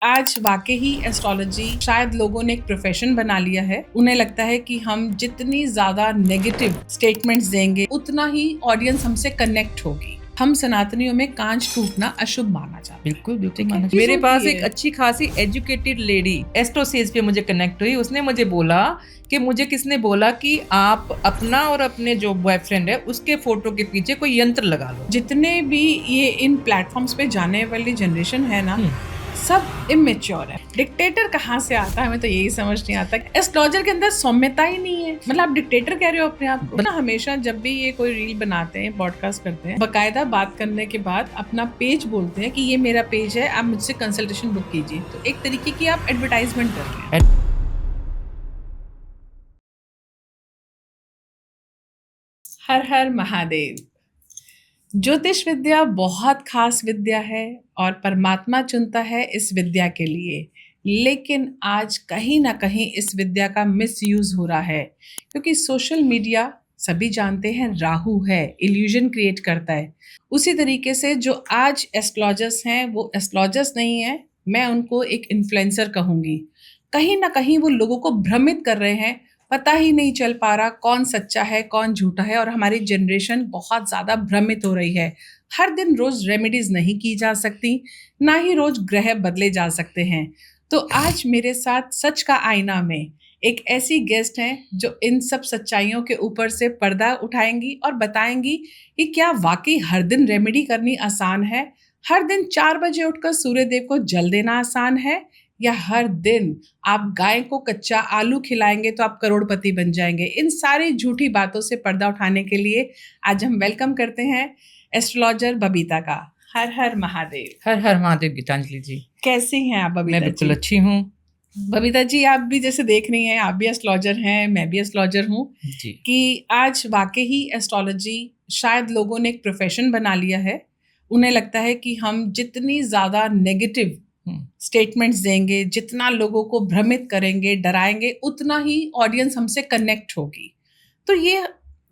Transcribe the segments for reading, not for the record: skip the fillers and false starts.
आज वाकई ही एस्ट्रोलॉजी शायद लोगों ने एक प्रोफेशन बना लिया है। उन्हें लगता है कि हम जितनी ज्यादा नेगेटिव स्टेटमेंट्स देंगे उतना ही ऑडियंस हमसे कनेक्ट होगी। हम सनातनियों में कांच टूटना अशुभ माना जाता है। बिल्कुल बिल्कुल ठीक है? माना। मेरे पास एक अच्छी खासी एजुकेटेड लेडी एस्ट्रोसेज पे मुझे कनेक्ट हुई। उसने मुझे बोला कि मुझे किसने बोला कि आप अपना और अपने जो बॉयफ्रेंड है उसके फोटो के पीछे कोई यंत्र लगा लो। जितने भी ये इन प्लेटफॉर्म्स पे जाने वाली जनरेशन है ना, सब इमेच्योर है। डिक्टेटर कहाँ से आता है, हमें तो यही समझ नहीं आता। एस्ट्रोलॉजर के अंदर सौम्यता ही नहीं है। मतलब आप डिक्टेटर कह रहे हो अपने आप को ना। हमेशा जब भी ये कोई रील बनाते हैं, पॉडकास्ट करते हैं, बकायदा बात करने के बाद अपना पेज बोलते हैं कि ये मेरा पेज है, आप मुझसे कंसल्टेशन बुक कीजिए। तो एक तरीके की आप एडवर्टाइजमेंट कर रहे हैं। हर हर महादेव। ज्योतिष विद्या बहुत खास विद्या है और परमात्मा चुनता है इस विद्या के लिए। लेकिन आज कहीं ना कहीं इस विद्या का मिसयूज हो रहा है, क्योंकि सोशल मीडिया सभी जानते हैं राहु है, इल्यूजन क्रिएट करता है। उसी तरीके से जो आज एस्ट्रोलॉजर्स हैं वो एस्ट्रोलॉजर्स नहीं है, मैं उनको एक इन्फ्लुएंसर कहूँगी। कहीं ना कहीं वो लोगों को भ्रमित कर रहे हैं। पता ही नहीं चल पा रहा कौन सच्चा है कौन झूठा है, और हमारी जनरेशन बहुत ज़्यादा भ्रमित हो रही है। हर दिन रोज रेमेडीज नहीं की जा सकती, ना ही रोज ग्रह बदले जा सकते हैं। तो आज मेरे साथ सच का आईना में एक ऐसी गेस्ट हैं जो इन सब सच्चाइयों के ऊपर से पर्दा उठाएंगी और बताएंगी कि क्या वाकई हर दिन रेमेडी करनी आसान है, हर दिन 4 बजे उठकर सूर्य देव को जल देना आसान है, या हर दिन आप गाय को कच्चा आलू खिलाएंगे तो आप करोड़पति बन जाएंगे। इन सारी झूठी बातों से पर्दा उठाने के लिए आज हम वेलकम करते हैं एस्ट्रोलॉजर बबीता का। हर हर महादेव। हर हर महादेव गीतांजलि जी। कैसी हैं आप बबीता मैं जी? बिल्कुल अच्छी हूँ बबीता जी, आप भी जैसे देख रही हैं, आप भी एस्ट्रोलॉजर हैं, मैं भी एस्ट्रोलॉजर हूँ, जी। कि आज वाकई ही एस्ट्रोलॉजी शायद लोगों ने एक प्रोफेशन बना लिया है। उन्हें लगता है कि हम जितनी ज़्यादा नेगेटिव स्टेटमेंट्स देंगे, जितना लोगों को भ्रमित करेंगे, डराएंगे, उतना ही ऑडियंस हमसे कनेक्ट होगी। तो ये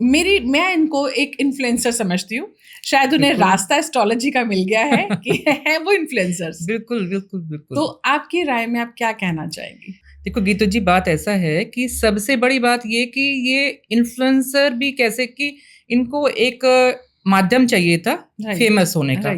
मैं इनको एक इन्फ्लुएंसर समझती हूँ। शायद उन्हें रास्ता एस्ट्रोलॉजी का मिल गया है कि है वो इन्फ्लुएंसर्स। बिल्कुल बिल्कुल बिल्कुल। तो आपकी राय में आप क्या कहना चाहेंगी? देखो गीतू जी, बात ऐसा है कि सबसे बड़ी बात ये कि ये इन्फ्लुएंसर भी कैसे कि इनको एक माध्यम चाहिए था फेमस होने का।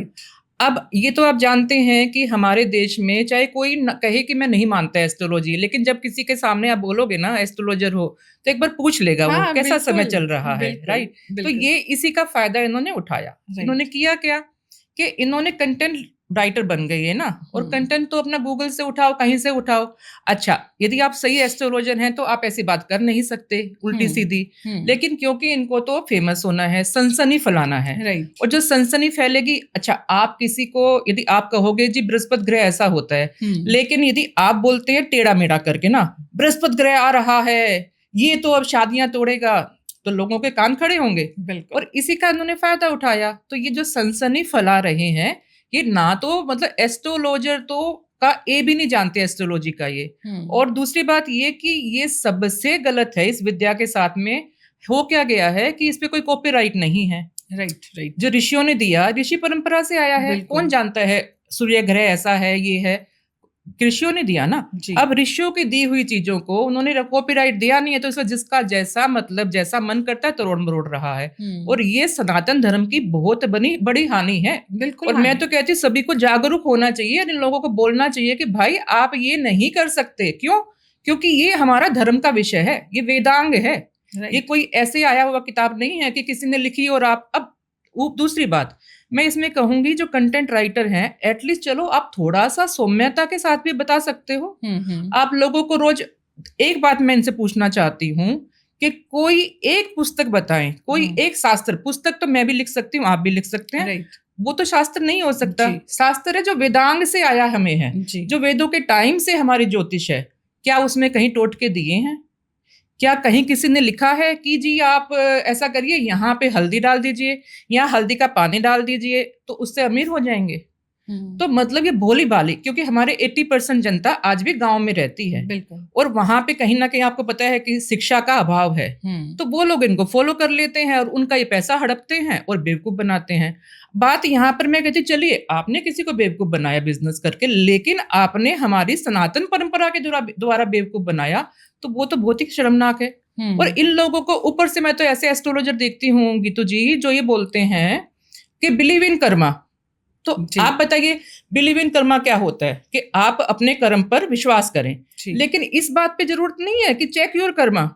अब ये तो आप जानते हैं कि हमारे देश में चाहे कोई कहे कि मैं नहीं मानता एस्ट्रोलॉजी, लेकिन जब किसी के सामने आप बोलोगे ना एस्ट्रोलॉजर हो तो एक बार पूछ लेगा वो कैसा समय चल रहा है, राइट? तो ये इसी का फायदा इन्होंने उठाया। इन्होंने किया क्या कि इन्होंने कंटेंट राइटर बन गई है ना, और कंटेंट तो अपना गूगल से उठाओ, कहीं से उठाओ। अच्छा, यदि आप सही एस्ट्रोलॉजर हैं तो आप ऐसी बात कर नहीं सकते उल्टी सीधी, लेकिन क्योंकि इनको तो फेमस होना है, सनसनी फैलाना है, और जो सनसनी फैलेगी, अच्छा आप किसी को यदि आप कहोगे जी बृहस्पति ग्रह ऐसा होता है, लेकिन यदि आप बोलते हैं टेढ़ा मेढ़ा करके ना बृहस्पति ग्रह आ रहा है, ये तो अब शादियां तोड़ेगा, तो लोगों के कान खड़े होंगे। और इसी का उन्होंने फायदा उठाया। तो ये जो सनसनी फैला रहे हैं, ये ना तो मतलब एस्ट्रोलॉजर तो का ए भी नहीं जानते एस्ट्रोलॉजी का ये। और दूसरी बात ये कि ये सबसे गलत है। इस विद्या के साथ में हो क्या गया है कि इस पे कोई कॉपीराइट नहीं है। राइट। जो ऋषियों ने दिया, ऋषि परंपरा से आया है। कौन जानता है सूर्य ग्रह ऐसा है, ये है, ऋषियों ने दिया ना। अब ऋषियों की दी हुई चीजों को उन्होंने कॉपीराइट दिया नहीं है, तो इसमें जिसका जैसा मतलब जैसा मन करता है तरोड़ मरोड़ रहा है। और ये सनातन धर्म की बहुत बड़ी हानि है। और मैं तो कहती हूँ सभी को जागरूक होना चाहिए, इन लोगों को बोलना चाहिए कि भाई आप ये नहीं कर सकते। क्यों? क्योंकि ये हमारा धर्म का विषय है, ये वेदांग है। ये कोई ऐसे आया हुआ किताब नहीं है कि किसी ने लिखी और आप। अब दूसरी बात मैं इसमें कहूंगी, जो कंटेंट राइटर हैं, एटलीस्ट चलो आप थोड़ा सा सौम्यता के साथ भी बता सकते हो। आप लोगों को रोज एक बात मैं इनसे पूछना चाहती हूँ कि कोई एक पुस्तक बताएं, कोई एक शास्त्र। पुस्तक तो मैं भी लिख सकती हूँ, आप भी लिख सकते हैं, वो तो शास्त्र नहीं हो सकता। शास्त्र है जो वेदांग से आया हमें है, जो वेदों के टाइम से हमारी ज्योतिष है। क्या उसमें कहीं टोटके दिए हैं? क्या कहीं किसी ने लिखा है कि जी आप ऐसा करिए, यहाँ पे हल्दी डाल दीजिए, यहाँ हल्दी का पानी डाल दीजिए तो उससे अमीर हो जाएंगे? तो मतलब ये भोली भाली, क्योंकि हमारे 80% जनता आज भी गांव में रहती है। बिल्कुल। और वहां पे कहीं ना कहीं आपको पता है कि शिक्षा का अभाव है, तो वो लोग इनको फॉलो कर लेते हैं और उनका ये पैसा हड़पते हैं और बेवकूफ बनाते हैं। बात यहाँ पर मैं कहती चलिए आपने किसी को बेवकूफ बनाया बिजनेस करके, लेकिन आपने हमारी सनातन परंपरा के द्वारा बेवकूफ बनाया, तो वो तो बहुत ही शर्मनाक है। और इन लोगों को ऊपर से मैं तो ऐसे एस्ट्रोलॉजर देखती हूँ गीतू जी, जो ये बोलते हैं कि बिलीव इन कर्मा। तो आप बताइए बिलीव इन कर्मा क्या होता है? कि आप अपने कर्म पर विश्वास करें, लेकिन इस बात पे जरूरत नहीं है कि चेक योर कर्मा।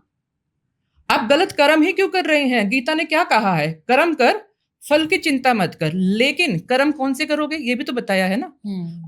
आप गलत कर्म ही क्यों कर रहे हैं? गीता ने क्या कहा है? कर्म कर, फल की चिंता मत कर। लेकिन कर्म कौन से करोगे ये भी तो बताया है ना।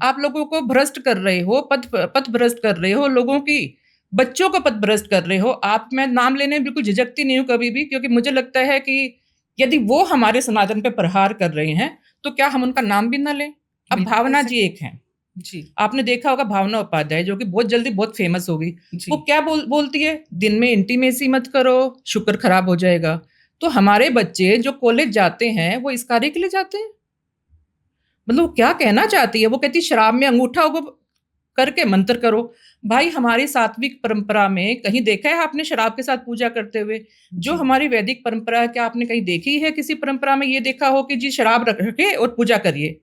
आप लोगों को भ्रष्ट कर रहे हो, पथ भ्रष्ट कर रहे हो, लोगों की बच्चों को पथ भ्रष्ट कर रहे हो आप। मैं नाम लेने में बिल्कुल झिझकती नहीं हूँ कभी भी, क्योंकि मुझे लगता है कि यदि वो हमारे सनातन पे प्रहार कर रहे हैं तो क्या हम उनका नाम भी ना लें? अब भावना जी एक हैं जी, आपने देखा होगा भावना उपाध्याय, जो कि बहुत जल्दी बहुत फेमस हो गई। वो क्या बोलती है? दिन में इंटीमेसी मत करो, शुक्र खराब हो जाएगा। तो हमारे बच्चे जो कॉलेज जाते हैं वो इस कार्य के लिए जाते हैं। मतलब क्या कहना चाहती है? वो कहती शराब में अंगूठा करके मंत्र करो। भाई हमारी सात्विक परंपरा में कहीं देखा है आपने शराब के साथ पूजा करते हुए? जो हमारी वैदिक परंपरा है, क्या आपने कहीं देखी है किसी परंपरा में ये देखा हो कि जी शराब रखे और पूजा करिए?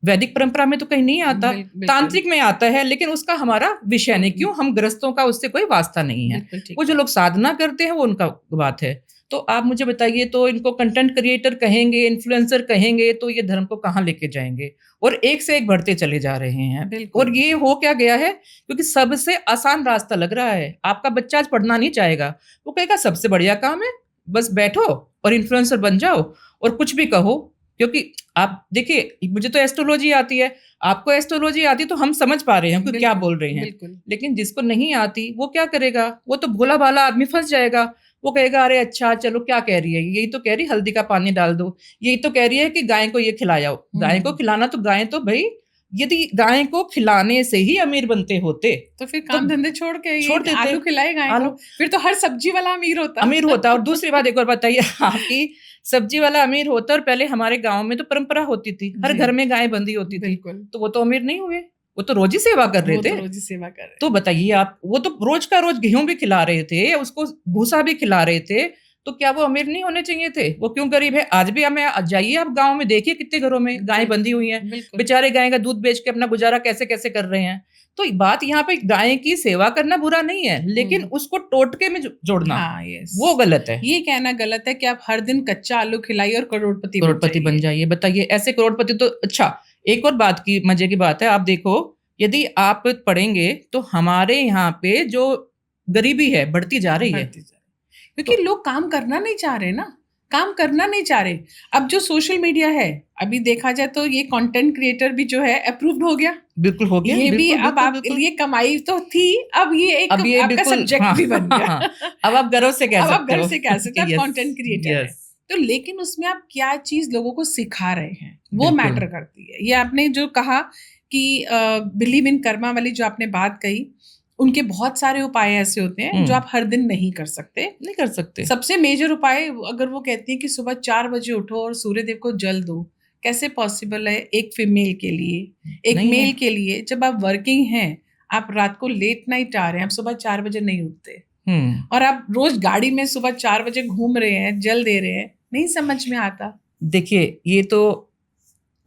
वैदिक परंपरा में तो कहीं नहीं आता, तांत्रिक में आता है, लेकिन उसका हमारा विषय नहीं। क्यों? हम ग्रस्तों का उससे कोई वास्ता नहीं है। वो जो लोग साधना करते हैं वो उनका बात है। तो आप मुझे बताइए, तो इनको कंटेंट क्रिएटर कहेंगे, इन्फ्लुएंसर कहेंगे, तो ये धर्म को कहाँ लेके जाएंगे? और एक से एक बढ़ते चले जा रहे हैं। और ये हो क्या गया है? क्योंकि सबसे आसान रास्ता लग रहा है। आपका बच्चा आज पढ़ना नहीं चाहेगा, वो कहेगा सबसे बढ़िया काम है बस बैठो और इन्फ्लुएंसर बन जाओ और कुछ भी कहो। क्योंकि आप देखिए, मुझे तो एस्ट्रोलॉजी आती है, आपको एस्ट्रोलॉजी आती है, तो हम समझ पा रहे हैं कि क्या बोल रहे हैं। लेकिन जिसको नहीं आती वो क्या करेगा? वो तो भोला भाला आदमी फंस जाएगा। वो कहेगा अरे अच्छा चलो क्या कह रही है, यही तो कह रही हल्दी का पानी डाल दो, यही तो कह रही है कि गाय को ये खिलाओ। गाय को खिलाना, तो गाय तो भाई यदि गाय को खिलाने से ही अमीर बनते होते तो फिर काम धंधे छोड़ देते, आलू खिलाए गाय को, फिर तो हर सब्जी वाला अमीर होता। और दूसरी बात एक और बताइए, आपकी सब्जी वाला अमीर होता, और पहले हमारे गांव में तो परंपरा होती थी, हर घर में गाय बंधी होती थी, तो वो तो अमीर नहीं हुए, वो तो रोज ही सेवा कर रहे थे। तो बताइए आप, वो तो रोज का रोज गेहूं भी खिला रहे थे, उसको भूसा भी खिला रहे थे, तो क्या वो अमीर नहीं होने चाहिए थे? वो क्यों गरीब है? आज भी हमें जाइए आप गांव में, देखिए कितने घरों में गाय बंधी हुई हैं, बेचारे गाय का दूध बेच के अपना गुजारा कैसे कैसे कर रहे हैं। तो बात यहाँ पे गाय की सेवा करना बुरा नहीं है, लेकिन उसको टोटके में जोड़ना वो गलत है। ये कहना गलत है कि आप हर दिन कच्चा आलू खिलाइए और करोड़पति बन जाइए। बताइए ऐसे करोड़पति तो अच्छा। एक और बात की मजे की बात है, आप देखो यदि आप पढ़ेंगे तो हमारे यहाँ पे जो गरीबी है बढ़ती जा रही है, क्योंकि लोग काम करना नहीं चाह रहे ना, काम करना नहीं चाह रहे। अब जो सोशल मीडिया है, अभी देखा जाए तो ये कंटेंट क्रिएटर भी जो है अप्रूव्ड हो गया। बिल्कुल हो गया। ये भी अब आप ये कमाई तो थी, अब ये एक आपका सब्जेक्ट भी बन गया। अब आप गर्व से कह सकते हो कंटेंट क्रिएटर है। तो लेकिन उसमें आप क्या चीज लोगों को सिखा रहे हैं वो मैटर करती है। ये आपने जो कहा कि बिलीव इन कर्मा वाली जो आपने बात कही, उनके बहुत सारे उपाय ऐसे होते हैं जो आप हर दिन नहीं कर सकते। सबसे मेजर उपाय, अगर वो कहती है कि सुबह 4 बजे उठो और सूर्य देव को जल दो, कैसे पॉसिबल है एक फीमेल के लिए, एक मेल के लिए? जब आप वर्किंग हैं, आप रात को लेट नाइट आ रहे हैं, आप सुबह 4 बजे नहीं उठते, और आप रोज गाड़ी में सुबह 4 बजे घूम रहे हैं, जल दे रहे हैं, नहीं समझ में आता। देखिए ये तो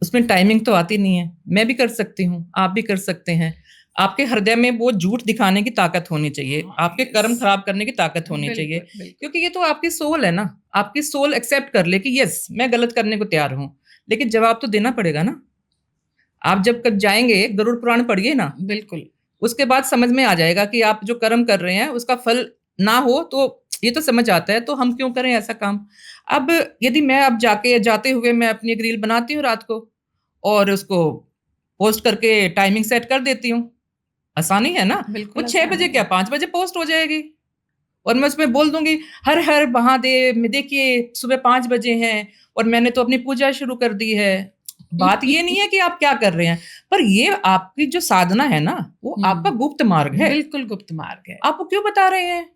उसमें टाइमिंग तो आती नहीं है। मैं भी कर सकती हूँ, आप भी कर सकते हैं। आपके हृदय में वो झूठ दिखाने की ताकत होनी चाहिए, आपके कर्म खराब करने की ताकत होनी चाहिए, क्योंकि ये तो आपकी सोल है ना। आपकी सोल एक्सेप्ट कर ले कि यस मैं गलत करने को तैयार हूँ, लेकिन जवाब तो देना पड़ेगा ना। आप जब कब जाएंगे गरुड़ पुराण पढ़िए ना, बिल्कुल, उसके बाद समझ में आ जाएगा कि आप जो कर्म कर रहे हैं उसका फल ना हो तो ये तो समझ आता है, तो हम क्यों करें ऐसा काम। अब यदि मैं अब जाते हुए मैं अपनी एक रील बनाती हूँ रात को और उसको पोस्ट करके टाइमिंग सेट कर देती हूँ, आसानी है ना। वो 6 बजे क्या 5 बजे पोस्ट हो जाएगी, और मैं उसमें बोल दूंगी हर हर महादेव, देखिए सुबह 5 बजे हैं और मैंने तो अपनी पूजा शुरू कर दी है। बात ये नहीं है कि आप क्या कर रहे हैं, पर ये आपकी जो साधना है ना, वो आपका गुप्त मार्ग है। बिल्कुल गुप्त मार्ग है। आप वो क्यों बता रहे हैं?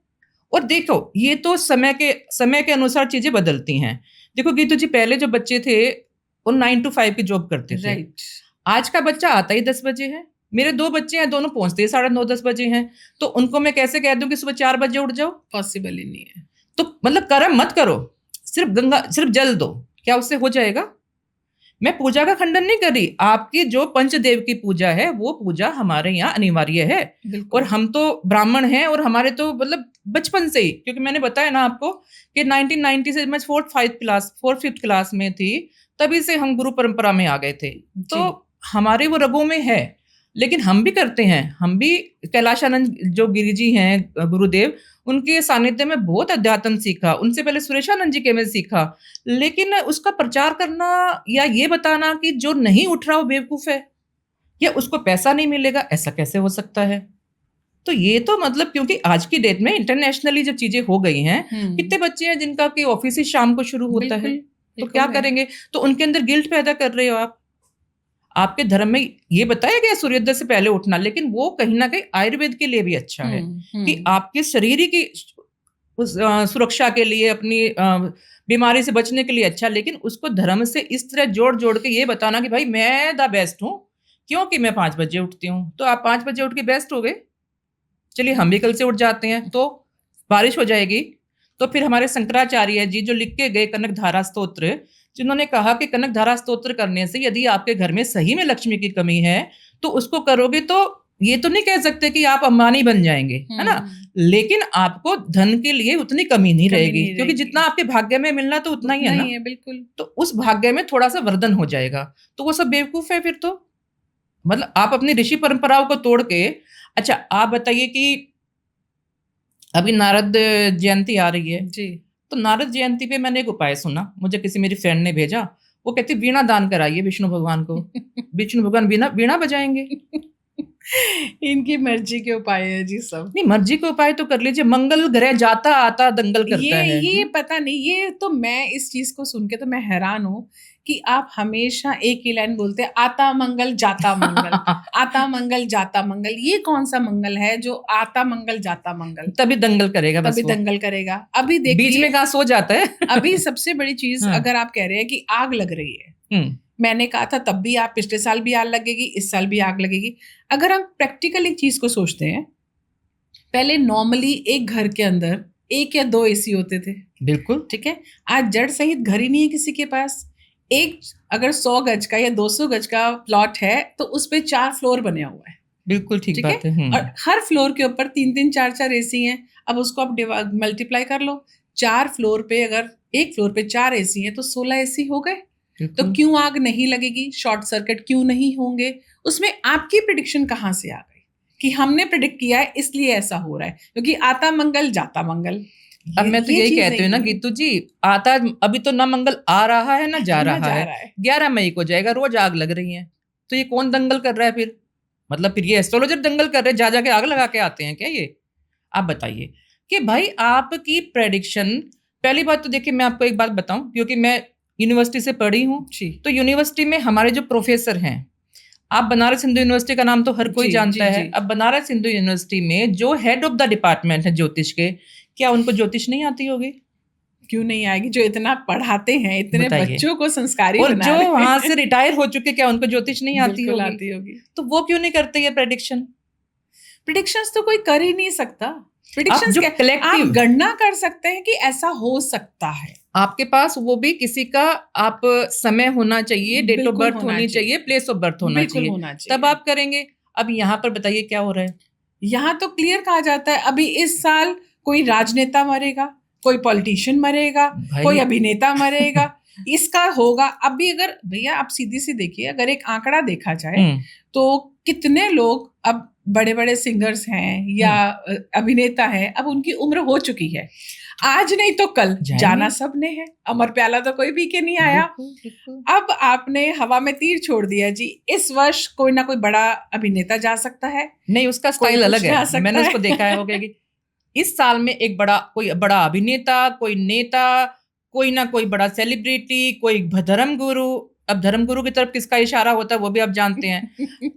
और देखो ये तो समय के अनुसार चीजें बदलती हैं। देखो गीतू जी, पहले जो बच्चे थे वो 9 to 5 की जॉब करते थे। आज का बच्चा आता ही 10 बजे है। मेरे 2 बच्चे हैं, दोनों पहुंचते ही 9:30-10 बजे हैं, तो उनको मैं कैसे कह दूं कि सुबह 4 बजे उठ जाओ? पॉसिबल ही नहीं है। तो मतलब कर्म मत करो, सिर्फ जल दो, क्या उससे हो जाएगा? मैं पूजा का खंडन नहीं कर रही, आपकी जो पंचदेव की पूजा है वो पूजा हमारे यहाँ अनिवार्य है। और हम तो ब्राह्मण हैं और हमारे तो मतलब बचपन से ही, क्योंकि मैंने बताया ना आपको कि 1990 से मैं 4th-5th क्लास में थी, तभी से हम गुरु परंपरा में आ गए थे, तो हमारे वो रगों में है। लेकिन हम भी करते हैं, हम भी कैलाशानंद जो गिरिजी हैं गुरुदेव, उनके सानिध्य में बहुत अध्यात्म सीखा, उनसे पहले सुरेशानंद जी के में सीखा, लेकिन उसका प्रचार करना या ये बताना कि जो नहीं उठ रहा वो बेवकूफ है या उसको पैसा नहीं मिलेगा, ऐसा कैसे हो सकता है? तो ये तो मतलब, क्योंकि आज की डेट में इंटरनेशनली जब चीजें हो गई हैं, कितने बच्चे हैं जिनका कि ऑफिस ही शाम को शुरू होता है, तो क्या करेंगे? तो उनके अंदर गिल्ट पैदा कर रहे हो आप। आपके धर्म में ये बताया गया सूर्योदय से पहले उठना, लेकिन वो कहीं ना कहीं आयुर्वेद के लिए भी अच्छा है कि आपके शरीर की उस सुरक्षा के लिए, अपनी बीमारी से बचने के लिए अच्छा, लेकिन उसको धर्म से इस तरह जोड़ जोड़ के ये बताना कि भाई मैं द बेस्ट हूँ क्योंकि मैं 5 बजे उठती हूँ, तो आप 5 बजे उठ के बेस्ट हो गए। चलिए हम भी कल से उठ जाते हैं तो बारिश हो जाएगी। तो फिर हमारे शंकराचार्य जी जो लिख के गए कनक धारा स्तोत्र, जिन्होंने कहा कि कनक धारा स्तोत्र करने से यदि आपके घर में सही में लक्ष्मी की कमी है तो उसको करोगे तो ये तो नहीं कह सकते कि आप अंबानी बन जाएंगे, है ना, लेकिन आपको धन के लिए उतनी कमी नहीं रहेगी, क्योंकि जितना आपके भाग्य में मिलना तो उतना ही है ना, बिल्कुल। तो उस भाग्य में थोड़ा सा वर्धन हो जाएगा। तो वो सब बेवकूफ है फिर तो, मतलब आप अपनी ऋषि परंपराओं को तोड़ के। अच्छा आप बताइए कि अभी नारद जयंती आ रही है जी, तो नारद जयंती पे मैंने एक उपाय सुना, मुझे किसी मेरी फ्रेंड ने भेजा, वो कहती वीणा दान कराइए विष्णु भगवान को, विष्णु भगवान वीणा बजाएंगे। इनकी मर्जी के उपाय है जी सब। नहीं, मर्जी के उपाय तो कर लीजिए, मंगल ग्रह जाता आता दंगल करता है। ये पता नहीं, ये तो मैं इस चीज को सुन के तो मैं हैरान हूँ कि आप हमेशा एक ही लाइन बोलते हैं, आता मंगल जाता मंगल, आता मंगल जाता मंगल। ये कौन सा मंगल है जो आता मंगल जाता मंगल? तभी दंगल करेगा, बस तभी वो दंगल करेगा। अभी देखिए बीच में कहाँ सो जाता है। अभी सबसे बड़ी चीज, अगर आप कह रहे हैं कि आग लग रही है, मैंने कहा था तब भी, आप पिछले साल भी आग लगेगी, इस साल भी आग लगेगी। अगर हम प्रैक्टिकल एक चीज को सोचते हैं, पहले नॉर्मली एक घर के अंदर 1 या 2 एसी होते थे, बिल्कुल ठीक है। आज जड़ सहित घर ही नहीं है किसी के पास। एक अगर 100 गज का या 200 गज का प्लॉट है तो उस पे 4 फ्लोर बने हुआ है। बिल्कुल ठीक बात है। और हर फ्लोर के ऊपर 3-3 4-4 एसी हैं। अब उसको आप मल्टीप्लाई कर लो, 4 फ्लोर पे अगर एक फ्लोर पे 4 एसी हैं तो 16 एसी हो गए। तो क्यों आग नहीं लगेगी? शॉर्ट सर्किट क्यों नहीं होंगे? उसमें आपकी प्रेडिक्शन कहाँ से आ गई कि हमने प्रेडिक्ट किया है इसलिए ऐसा हो रहा है? क्योंकि आता मंगल जाता मंगल। अब मैं तो यही कहती हूँ ना गीतू जी, आता अभी तो ना मंगल आ रहा है ना जा रहा है। 11 मई को जाएगा, रोज आग लग रही है, तो ये कौन दंगल कर रहा है फिर? मतलब फिर ये एस्ट्रोलॉजर दंगल कर रहे हैं, जा जाके आग लगा के आते हैं क्या ये? आप बताइए कि भाई आपकी प्रेडिक्शन। पहली बात तो देखिए मैं आपको एक बात बताऊं, क्योंकि मैं यूनिवर्सिटी से पढ़ी हूँ, तो यूनिवर्सिटी में हमारे जो प्रोफेसर हैं, आप बनारस हिंदू यूनिवर्सिटी का नाम तो हर कोई जानता है। अब बनारस हिंदू यूनिवर्सिटी में जो हेड ऑफ द डिपार्टमेंट है ज्योतिष के, क्या उनको ज्योतिष नहीं आती होगी? क्यों नहीं आएगी? जो इतना पढ़ाते हैं, इतने बच्चों को संस्कारी और जो वहां से रिटायर हो चुके, क्या उनको ज्योतिष नहीं आती होगी? तो वो क्यों नहीं करते ये प्रेडिक्शंस तो कोई कर ही नहीं सकता। प्रेडिक्शंस आप गणना कर सकते हैं कि ऐसा हो सकता है। आपके पास वो भी किसी का आप समय होना चाहिए, डेट ऑफ बर्थ होनी चाहिए, प्लेस ऑफ बर्थ होना चाहिए, तब आप करेंगे। अब यहाँ पर बताइए क्या हो रहा है? यहाँ तो क्लियर कहा जाता है अभी इस साल कोई राजनेता मरेगा, कोई पॉलिटिशियन मरेगा, कोई अभिनेता मरेगा, इसका होगा। अभी अगर भैया आप सीधी सी देखिए, अगर एक आंकड़ा देखा जाए तो कितने लोग अब बड़े बड़े सिंगर्स हैं या अभिनेता हैं, अब उनकी उम्र हो चुकी है, आज नहीं तो कल जाना सबने है। अमर प्याला तो कोई भी के नहीं आया। अब आपने हवा में तीर छोड़ दिया जी, इस वर्ष कोई ना कोई बड़ा अभिनेता जा सकता है। नहीं, उसका स्टाइल अलग है, मैंने उसको देखा है। होगा कि इस साल में एक कोई बड़ा अभिनेता, कोई नेता, कोई ना कोई बड़ा सेलिब्रिटी, कोई धर्मगुरु। अब धर्मगुरु की तरफ किसका इशारा होता है वो भी आप जानते हैं।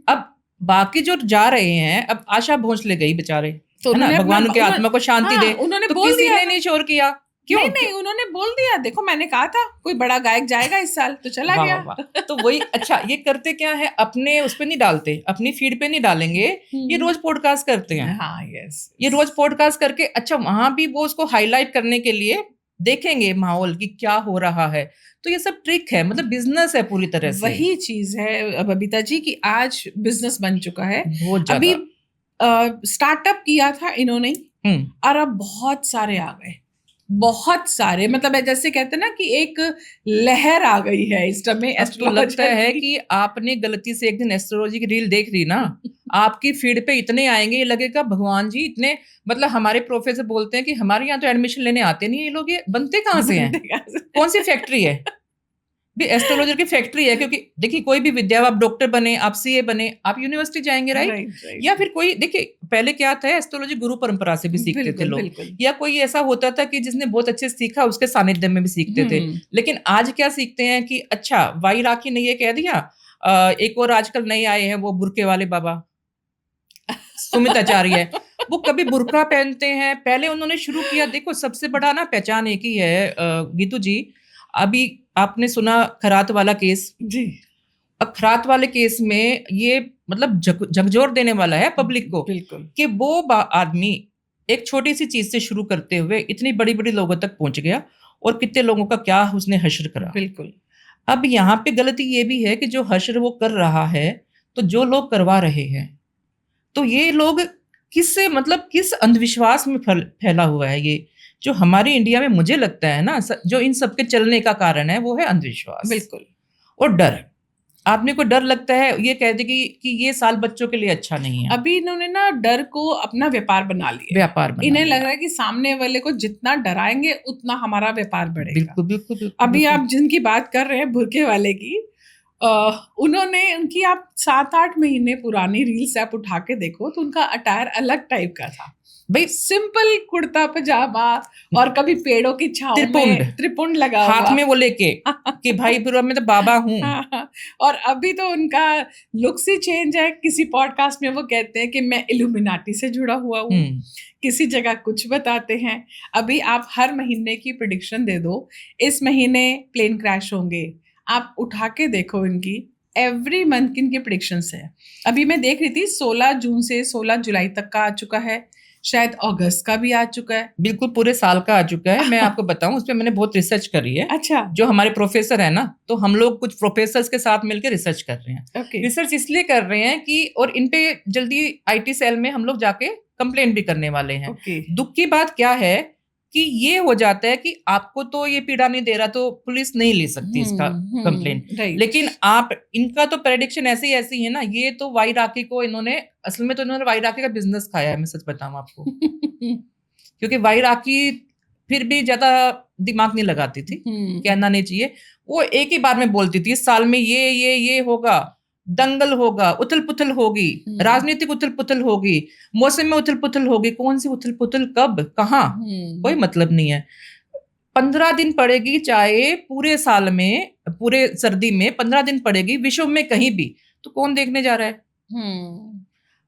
अब बाकी जो जा रहे हैं, अब आशा भोसले गई बेचारे, तो भगवान उनकी आत्मा को शांति दे, उन्होंने तो किसी ने नहीं शोर किया। क्यों? नहीं, उन्होंने बोल दिया, देखो मैंने कहा था कोई बड़ा गायक जाएगा इस साल, तो चला गया। तो वही अच्छा, ये करते क्या है, अपने उस पे नहीं डालते, अपनी फीड पे नहीं डालेंगे, ये रोज पॉडकास्ट करते हैं। हाँ, यस, ये रोज पॉडकास्ट करके अच्छा वहां भी वो उसको हाईलाइट करने के लिए देखेंगे माहौल कि क्या हो रहा है। तो ये सब ट्रिक है, मतलब बिजनेस है पूरी तरह से। वही चीज है बबीता जी कि आज बिजनेस बन चुका है। बहुत अभी ज्यादा स्टार्टअप किया था इन्होंने और अब बहुत सारे आ गए, बहुत सारे, मतलब जैसे कहते हैं ना कि एक लहर आ गई है इस समय अब तो लगता एस्ट्रोलॉजर है की। कि आपने गलती से एक दिन एस्ट्रोलॉजी की रील देख ली ना, आपकी फीड पे इतने आएंगे, ये लगेगा भगवान जी इतने, मतलब हमारे प्रोफेसर बोलते हैं कि हमारे यहाँ तो एडमिशन लेने आते नहीं ये लोग, ये बनते कहाँ से हैं, कौन सी फैक्ट्री है भी, एस्ट्रोलॉजर की फैक्ट्री है। क्योंकि देखिए कोई भी विद्या, आप डॉक्टर बने, आप सीए बने, आप यूनिवर्सिटी जाएंगे, राइट। या फिर कोई, देखिए पहले क्या था, एस्ट्रोलॉजी गुरु परंपरा से भी सीखते थे लोग, या कोई ऐसा होता था कि जिसने बहुत अच्छे सीखा उसके सानिध्य में भी सीखते थे। लेकिन आज क्या सीखते हैं कि अच्छा वाई राखी ने ये कह दिया, एक और आजकल नए आए हैं वो बुरके वाले बाबा सुमित आचार्य, वो कभी बुरका पहनते हैं, पहले उन्होंने शुरू किया। देखो सबसे बड़ा ना पहचान एक ही है गीतू जी, अभी आपने सुना खरात वाला केस जी, अब खरात वाले केस में ये मतलब झकझोर देने वाला है पब्लिक को, बिल्कुल, कि वो आदमी एक छोटी सी चीज से शुरू करते हुए इतनी बड़ी बड़ी लोगों तक पहुंच गया, और कितने लोगों का क्या उसने हश्र करा। बिल्कुल। अब यहाँ पे गलती ये भी है कि जो हश्र वो कर रहा है, तो जो लोग करवा रहे हैं, तो ये लोग किससे, मतलब किस अंधविश्वास में फैला हुआ है ये, जो हमारे इंडिया में मुझे लगता है ना, जो इन सबके चलने का कारण है वो है अंधविश्वास। बिल्कुल। और डर, आपने को डर लगता है, ये कह दे कि ये साल बच्चों के लिए अच्छा नहीं है। अभी इन्होंने ना डर को अपना व्यापार बना लिया, इन्हें लग रहा है कि सामने वाले को जितना डराएंगे उतना हमारा व्यापार बढ़ेगा। बिल्कुल बिल्कुल, बिल्कुल अभी बिल्कुल। आप जिनकी बात कर रहे हैं बुरके वाले की, उन्होंने उनकी आप 7-8 महीने पुरानी रील्स आप उठा के देखो तो उनका अटायर अलग टाइप का था भाई, सिंपल कुर्ता पजामा और कभी पेड़ों की छांव में त्रिपुंड लगा हुआ, हाथ में वो लेके कि भाई फिर मैं तो बाबा हूँ। और अभी तो उनका लुक ही चेंज है। किसी पॉडकास्ट में वो कहते हैं कि मैं इल्यूमिनाटी से जुड़ा हुआ हूँ, किसी जगह कुछ बताते हैं। अभी आप हर महीने की प्रेडिक्शन दे दो, इस महीने प्लेन क्रैश होंगे, आप उठा के देखो इनकी एवरी मंथ की इनकी प्रेडिक्शंस है। अभी मैं देख रही थी 16 जून से 16 जुलाई तक का आ चुका है, शायद अगस्त का भी आ चुका है, बिल्कुल पूरे साल का आ चुका है। मैं आपको बताऊं, उस पर मैंने बहुत रिसर्च करी है। अच्छा। जो हमारे प्रोफेसर है ना, तो हम लोग कुछ प्रोफेसर्स के साथ मिलकर रिसर्च कर रहे हैं। रिसर्च इसलिए कर रहे हैं कि, और इन पे जल्दी आईटी सेल में हम लोग जाके कंप्लेंट भी करने वाले हैं। दुख की बात क्या है कि ये हो जाता है कि आपको तो ये पीड़ा नहीं दे रहा तो पुलिस नहीं ले सकती इसका कंप्लेंट, लेकिन आप इनका तो प्रेडिक्शन ऐसी है ना, ये तो वाई राखी को इन्होंने, असल में तो इन्होंने वाई राखी का बिजनेस खाया है, मैं सच बताऊं आपको क्योंकि वाई राखी फिर भी ज्यादा दिमाग नहीं लगाती थी, कहना नहीं चाहिए, वो एक ही बार में बोलती थी साल में ये होगा, दंगल होगा, उथल पुथल होगी, राजनीतिक उथल पुथल होगी, मौसम में उथल पुथल होगी, कौन सी उथल पुथल कब कहाँ कोई मतलब नहीं है। 15 दिन पड़ेगी चाहे पूरे साल में, पूरे सर्दी में 15 दिन पड़ेगी विश्व में कहीं भी, तो कौन देखने जा रहा है?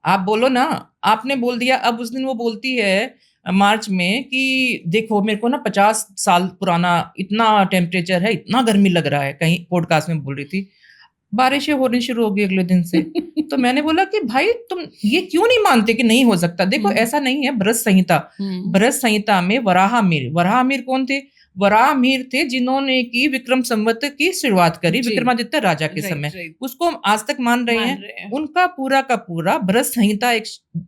आप बोलो ना, आपने बोल दिया। अब उस दिन वो बोलती है मार्च में कि देखो मेरे को ना 50 साल पुराना इतना टेम्परेचर है, इतना गर्मी लग रहा है, कहीं पॉडकास्ट में बोल रही थी, बारिशें होनी शुरू हो गई अगले दिन से तो मैंने बोला कि भाई तुम ये क्यों नहीं मानते कि नहीं हो सकता? देखो ऐसा नहीं है। भरत संहिता में वराहमिहिर कौन थे? वराहमिहिर थे जिन्होंने की विक्रम संवत की शुरुआत करी विक्रमादित्य राजा के समय, उसको हम आज तक मान रहे हैं। उनका पूरा का पूरा भरत संहिता एक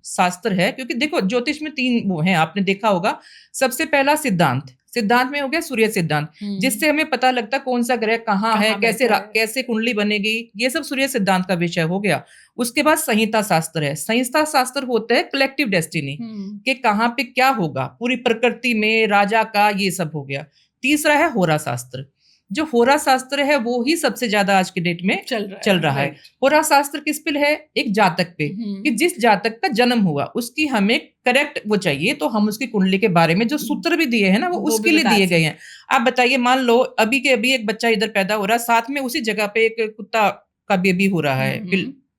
शास्त्र है। क्योंकि देखो ज्योतिष में 3 वो हैं, आपने देखा होगा। सबसे पहला सिद्धांत में हो गया सूर्य सिद्धांत, जिससे हमें पता लगता कौन सा ग्रह कहाँ है, कैसे कुंडली बनेगी, ये सब सूर्य सिद्धांत का विषय हो गया। उसके बाद संहिता शास्त्र है। संहिता शास्त्र होता है कलेक्टिव डेस्टिनी कि कहाँ पे क्या होगा पूरी प्रकृति में, राजा का, ये सब हो गया। तीसरा है होरा शास्त्र। जो होरा शास्त्र है वो ही सबसे ज्यादा आज की डेट में चल रहा है। होरा शास्त्र किस पे है? एक जातक पे, कि जिस जातक का जन्म हुआ उसकी हमें करेक्ट वो चाहिए, तो हम उसकी कुंडली के बारे में जो सूत्र भी दिए हैं ना, वो उसके लिए दिए गए हैं। आप बताइए, मान लो अभी के अभी एक बच्चा इधर पैदा हो रहा है, साथ में उसी जगह पे एक कुत्ता का बेबी हो रहा है,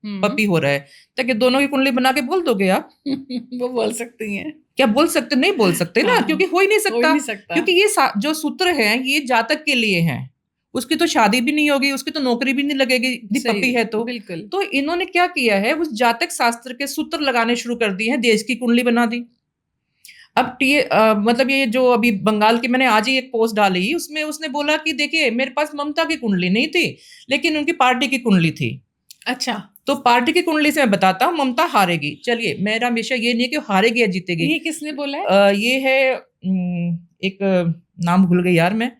पपी हो रहा है, ताकि दोनों की कुंडली बना के बोल दोगे आप? वो बोल सकती हैं क्या? बोल सकते? नहीं बोल सकते ना, क्योंकि हो ही नहीं सकता। क्योंकि ये जो सूत्र है ये जातक के लिए हैं। उसकी तो शादी भी नहीं होगी, उसकी तो नौकरी भी नहीं लगेगी, पपी है तो। तो इन्होंने क्या किया है, उस जातक शास्त्र के सूत्र लगाने शुरू कर दिए हैं, देश की कुंडली बना दी। अब मतलब ये जो अभी बंगाल की मैंने आज ही एक पोस्ट डाली, उसमें उसने बोला कि देखिए मेरे पास ममता की कुंडली नहीं थी, लेकिन उनकी पार्टी की कुंडली थी। अच्छा, तो पार्टी की कुंडली से मैं बताता हूँ ममता हारेगी। चलिए, मेरा हमेशा ये नहीं है कि हारेगी या जीतेगी। ये किसने बोला है? ये है एक नाम भूल गई यार मैं,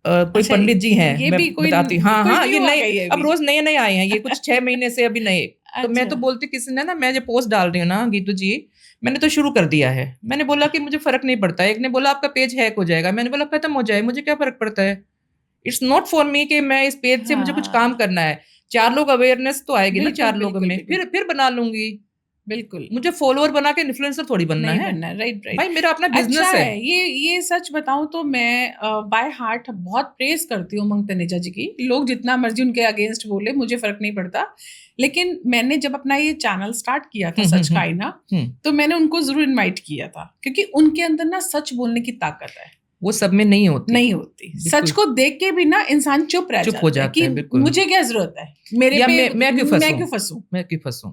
कोई अच्छा, पंडित जी हैं, ये मैं भी कोई बताती हूँ। हाँ कोई हाँ, ये न्यू आ नए, गई है अब अभी। रोज नए नए आए हैं, ये कुछ 6 महीने से अभी नए। तो मैं तो अच्छा, बोलती, किसी ने ना, मैं जो पोस्ट डाल रही हूँ ना गीतू जी, मैंने तो शुरू कर दिया है। मैंने बोला कि मुझे फर्क नहीं पड़ता है। एक ने बोला आपका पेज हैक हो जाएगा, मैंने बोला खत्म हो जाए, मुझे क्या फर्क पड़ता है। इट्स नॉट फॉर मी कि मैं इस पेज से मुझे कुछ काम हाँ, करना है। 4 लोग अवेयरनेस तो आएगी ना, बिल्कुल 4 लोगों बिल्कुल में, बिल्कुल फिर बना लूंगी। बिल्कुल मुझे फॉलोअर बना के इन्फ्लुएंसर थोड़ी बनना नहीं है बनना, राइट राइट। भाई, मेरा अपना अच्छा बिजनेस है। है, ये सच बताऊं तो मैं बाय हार्ट बहुत प्रेज करती हूँ उमंग तनेजा जी की। लोग जितना मर्जी उनके अगेंस्ट बोले, मुझे फर्क नहीं पड़ता। लेकिन मैंने जब अपना ये चैनल स्टार्ट किया था सच का आईना, तो मैंने उनको जरूर इनवाइट किया था, क्योंकि उनके अंदर ना सच बोलने की ताकत है। वो सब में नहीं होती, नहीं होती। सच बिल्कुल को देख के भी ना इंसान चुप रह चुप हो जाता है जाता कि है, बिल्कुल। मुझे क्या जरूरत है, मेरे या पे मैं क्यों मैं फंसूं, क्यों फंसूं। मैं क्यों फंसूं।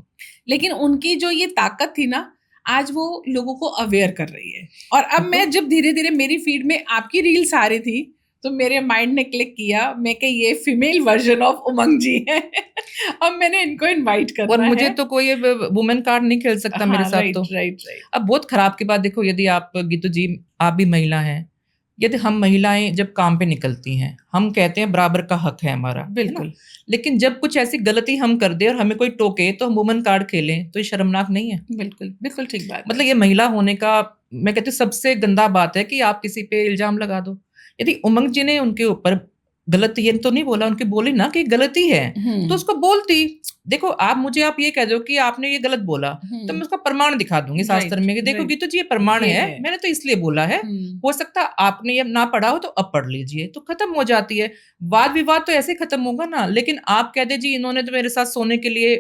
लेकिन उनकी जो ये ताकत थी ना, आज वो लोगों को अवेयर कर रही है। और अब तो मैं जब धीरे धीरे मेरी फीड में आपकी रील्स आ रही थी, तो मेरे माइंड ने क्लिक किया, मैं कि ये फीमेल वर्जन ऑफ उमंग जी है। अब मैंने इनको इनवाइट और करना मुझे है। तो कोई वुमेन कार्ड नहीं खेल सकता मेरे हाँ, साथ तो। Right right right. अब बहुत खराब की बात देखो, यदि आप गीतू जी, आप भी महिला हैं, यदि हम महिलाएं जब काम पे निकलती हैं, हम कहते हैं बराबर का हक है हमारा, है ना। बिल्कुल लेकिन जब कुछ ऐसी गलती हम कर दे और हमें कोई टोके तो हम वुमन कार्ड खेलें, तो ये शर्मनाक नहीं है। बिल्कुल बिल्कुल ठीक बात मतलब है। ये महिला होने का, मैं कहती हूँ सबसे गंदा बात है कि आप किसी पे इल्जाम लगा दो। यदि उमंग जी ने उनके ऊपर गलत ये तो नहीं बोला, उनकी बोली ना कि गलती है, तो उसको बोलती। देखो, आप ये कह दो कि आपने ये गलत बोला, तो मैं उसका प्रमाण दिखा दूंगी शास्त्र राइट में कि देखो राइट, गीतू जी ये प्रमाण ये है, है। मैंने तो इसलिए बोला है। हो सकता है आपने ये ना पढ़ा हो तो अब पढ़ लीजिए, तो खत्म हो जाती है। वाद विवाद तो ऐसे खत्म होगा ना। लेकिन आप कह दे जी इन्होंने तो मेरे साथ सोने के लिए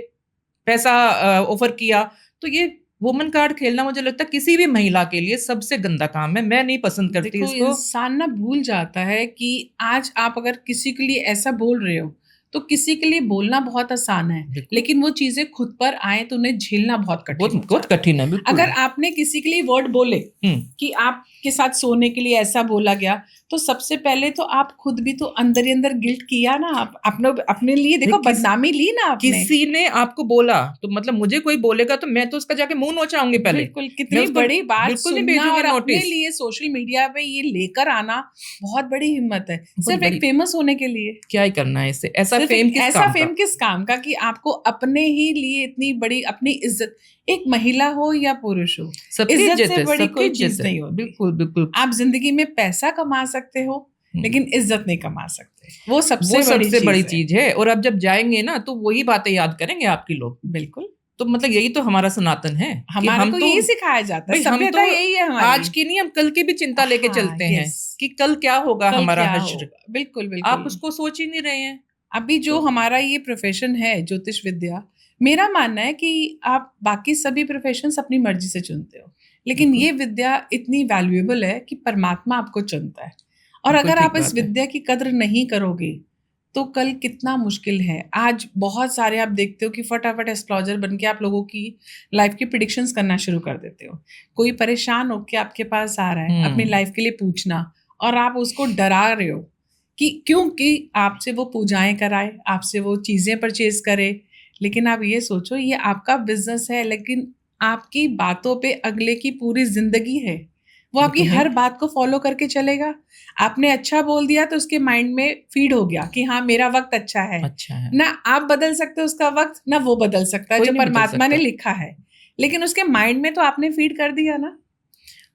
पैसा ऑफर किया, तो ये वुमन कार्ड खेलना मुझे लगता है किसी भी महिला के लिए सबसे गंदा काम है। मैं नहीं पसंद करती देखो, इसको। इंसान ना भूल जाता है कि आज आप अगर किसी के लिए ऐसा बोल रहे हो, तो किसी के लिए बोलना बहुत आसान है, बिल्कुल, लेकिन वो चीजें खुद पर आए तो उन्हें झेलना बहुत कठिन बहुत हो बहुत जाता है। कठिन है, बिल्कुल। अगर आपने किसी के लिए वर्ड बोले हम्म, कि आपके साथ सोने के लिए ऐसा बोला गया, तो सबसे पहले तो आप खुद भी तो अंदर ही अंदर गिल्ट किया ना। आप अपने अपने लिए देखो बदनामी ली ना आपने। किसी ने आपको बोला तो मतलब मुझे कोई बोलेगा तो मैं तो उसका जाके मुंह नोचाऊंगी पहले। बिल्कुल, मैं कितनी उसको बड़ी बात बिल्कुल नहीं सुनना भेजूंगी और अपने नोटिस। लिए सोशल मीडिया पे ये लेकर आना बहुत बड़ी हिम्मत है, बहुत सिर्फ एक बड़ी, फेमस होने के लिए। क्या ही करना है इससे, ऐसा सिर्फ फेम एक किस ऐसा काम फेम का। किस काम का कि आपको अपने ही लिए इतनी बड़ी अपनी इज्जत, एक महिला हो या पुरुष हो, सबकी इज्जत इज्जत से है, बड़ी सबकी कोई इज्जत चीज है, नहीं होती। बिल्कुल बिल्कुल। आप जिंदगी में पैसा कमा सकते हो, लेकिन इज्जत नहीं कमा सकते। वो वो सबसे सबसे बड़ी चीज है। चीज है। और अब जब जाएंगे ना तो वही बातें याद करेंगे आपकी लोग। बिल्कुल, तो मतलब यही तो हमारा सनातन है कि हमारे हम को तो, यही सिखाया जाता है, भाई हम तो सभ्यता यही है आज हमारी। की नहीं, हम कल की भी चिंता लेके हाँ, चलते हैं यस, कि कल क्या होगा कल हमारा क्या हश्र। होगा, बिल्कुल आप बिल्कुल। उसको सोच ही नहीं रहे हैं। अभी जो तो हमारा ये प्रोफेशन है ज्योतिष विद्या, मेरा मानना है कि आप बाकी सभी प्रोफेशंस अपनी मर्जी से चुनते हो, लेकिन बिल्कुल, ये विद्या इतनी वैल्यूएबल है कि परमात्मा आपको चुनता है। और बिल्कुल अगर ठीक आप इस बात है। विद्या की कद्र नहीं करोगे, तो कल कितना मुश्किल है। आज बहुत सारे आप देखते हो कि फटाफट एस्ट्रोलॉजर बन के आप लोगों की लाइफ की प्रिडिक्शंस करना शुरू कर देते हो। कोई परेशान होके आपके पास आ रहा है अपनी लाइफ के लिए पूछना, और आप उसको डरा रहे हो कि क्योंकि आपसे वो पूजाएं कराए, आपसे वो चीजें परचेज करे। लेकिन आप ये सोचो, ये आपका बिजनेस है, लेकिन आपकी बातों पे अगले की पूरी जिंदगी है। वो आपकी बिल्कुल नहीं, हर बात को फॉलो करके चलेगा। आपने अच्छा बोल दिया तो उसके माइंड में फीड हो गया कि हाँ, मेरा वक्त अच्छा है। अच्छा है, ना आप बदल सकते हो उसका वक्त, ना वो बदल सकता है कोई जो नहीं बदल परमात्मा ने सकता। लिखा है। लेकिन उसके माइंड में तो आपने फीड कर दिया ना।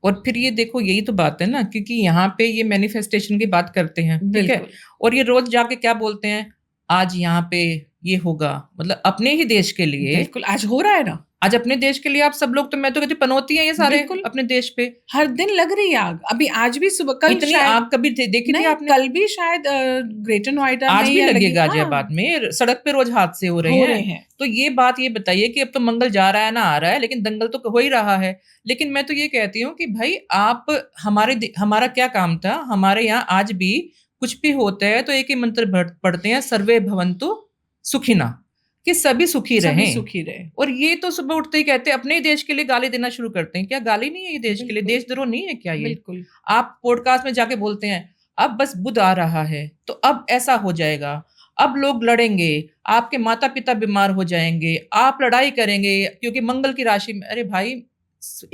और फिर ये देखो, यही तो बात है ना, क्योंकि यहाँ पे ये मैनिफेस्टेशन की बात करते हैं, ठीक है। बिल्कुल और ये रोज जाके क्या बोलते हैं, आज यहाँ पे ये होगा, मतलब अपने ही देश के लिए। बिल्कुल, आज हो रहा है ना। आज अपने देश के लिए आप सब लोग, तो मैं तो कहती हूँ पनौती हैं ये सारे बिल्कुल, अपने देश पे। हर दिन लग रही है आग। अभी आज भी सुबह, कल इतनी शायद, आग कभी देखी थी नहीं आपने? कल भी शायद ग्रेटर नोएडा में आज भी या लगी लगी। गाजियाबाद हाँ, में, सड़क पे रोज हादसे हो रहे हो रहे हैं। हैं। तो ये बात ये बताइए कि अब तो मंगल जा रहा है ना आ रहा है, लेकिन दंगल तो हो ही रहा है। लेकिन मैं तो ये कहती हूँ कि भाई आप, हमारा क्या काम था, हमारे यहाँ आज भी कुछ भी होता है तो एक ही मंत्र पढ़ते हैं, सर्वे भवन्तु सुखिना। कि सभी सुखी रहें। सुखी रहे। और ये तो सुबह उठते ही कहते हैं अपने ही देश के लिए गाली देना शुरू करते हैं। क्या गाली नहीं है ये देश के लिए? देशद्रोह नहीं है क्या ये? बिल्कुल। आप पॉडकास्ट में जाके बोलते हैं अब बस बुध आ रहा है तो अब ऐसा हो जाएगा, अब लोग लड़ेंगे, आपके माता पिता बीमार हो जाएंगे, आप लड़ाई करेंगे क्योंकि मंगल की राशि में। अरे भाई,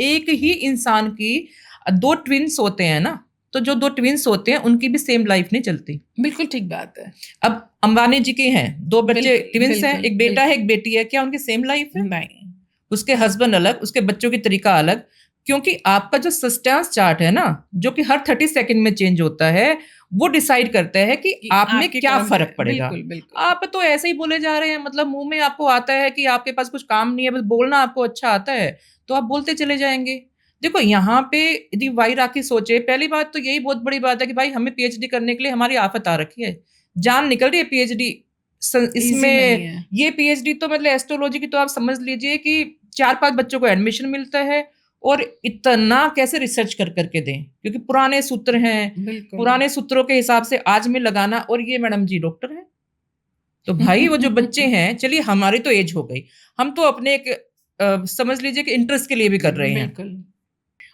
एक ही इंसान की 2 ट्विंस होते हैं ना, तो जो 2 ट्विंस होते हैं उनकी भी सेम लाइफ नहीं चलती। बिल्कुल ठीक बात है। अब अंबानी जी के हैं 2 बच्चे, ट्विंस हैं, एक बेटा है एक बेटी है, क्या उनकी सेम लाइफ है? नहीं। उसके हस्बैंड अलग, उसके बच्चों की तरीका अलग, क्योंकि आपका जो सस्टेंस चार्ट है ना, जो कि हर 30 सेकंड में चेंज होता है, वो डिसाइड करता है कि आप में क्या फर्क पड़ेगा। बिल्कुल, बिल्कुल। आप तो ऐसे ही बोले जा रहे हैं, मतलब मुंह में आपको आता है कि आपके पास कुछ काम नहीं है, बस बोलना आपको अच्छा आता है तो आप बोलते चले जाएंगे। देखो यहाँ पे यदि वाई राखी सोचे, पहली बात तो यही बहुत बड़ी बात है कि भाई हमें पीएचडी करने के लिए हमारी आफत आ रखी है, जान निकल रही है पीएचडी इसमें। ये पीएचडी तो मतलब एस्ट्रोलॉजी की तो आप समझ लीजिए कि 4-5 बच्चों को एडमिशन मिलता है और इतना कैसे रिसर्च कर करके दें, क्योंकि पुराने सूत्र हैं, पुराने सूत्रों के हिसाब से आज में लगाना। और ये मैडम जी डॉक्टर है, तो भाई वो जो बच्चे हैं, चलिए हमारी तो एज हो गई, हम तो अपने एक समझ लीजिए कि इंटरेस्ट के लिए भी कर रहे हैं। बिल्कुल।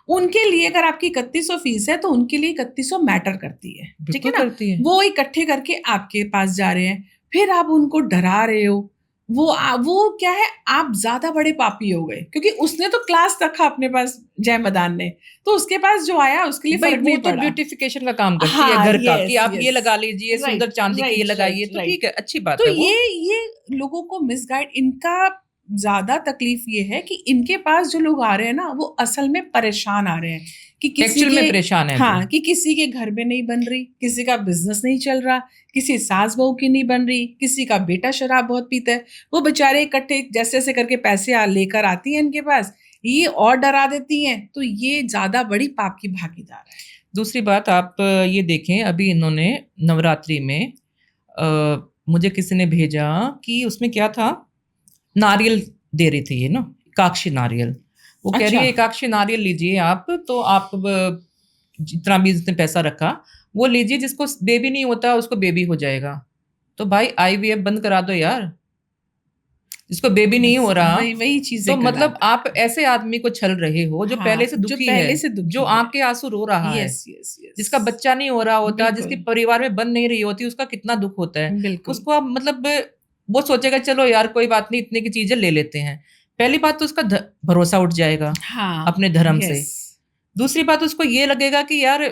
उनके लिए अगर आपकी 3100 फीस है तो उनके लिए 3100 मैटर करती है, ठीक है ना? करती है। वो इकट्ठे करके आपके पास जा रहे हैं, फिर आप उनको डरा रहे हो। वो क्या है, आप ज्यादा बड़े पापी हो गए, क्योंकि उसने तो क्लास रखा अपने पास, जय मदान ने, तो उसके पास जो आया उसके लिए फर्क नहीं पड़ा। तो ब्यूटिफिकेशन का काम करती है घर का, कि आप ये लगा लीजिए, सुंदर चांदी की ये लगाइए, तो ठीक है, अच्छी बात है। तो ये लोगों को मिसगाइड, इनका ज्यादा तकलीफ ये है कि इनके पास जो लोग आ रहे हैं ना, वो असल में परेशान आ रहे हैं कि किसी में परेशान है। हाँ, कि किसी के घर में नहीं बन रही, किसी का बिजनेस नहीं चल रहा, किसी सास बहू की नहीं बन रही, किसी का बेटा शराब बहुत पीता है, वो बेचारे इकट्ठे जैसे जैसे करके पैसे लेकर आती हैं इनके पास, ये और डरा देती हैं, तो ये ज्यादा बड़ी पाप की भागीदार है। दूसरी बात आप ये देखें, अभी इन्होंने नवरात्रि में मुझे किसी ने भेजा कि उसमें क्या था, नारियल दे रही थी ये ना, एकाक्षी नारियल। वो कह रही है एकाक्षी नारियल लीजिए आप, तो आप जितना भी जिसने पैसा रखा वो लीजिए, जिसको बेबी नहीं होता उसको बेबी हो जाएगा। तो भाई आईवीएफ बंद करा दो यार, जिसको बेबी नहीं हो रहा, वही चीजें तो मतलब आप ऐसे आदमी को छल रहे हो जो पहले से दुखी है, जो आंख के आंसू रो रहा है, जिसका बच्चा नहीं हो रहा होता, जिसके परिवार में बन नहीं रही होती, उसका कितना दुख होता है। उसको आप मतलब वो सोचेगा चलो यार कोई बात नहीं, इतने की चीजें ले लेते हैं। पहली बात तो उसका भरोसा उठ जाएगा अपने धर्म से। दूसरी बात उसको ये लगेगा कि यार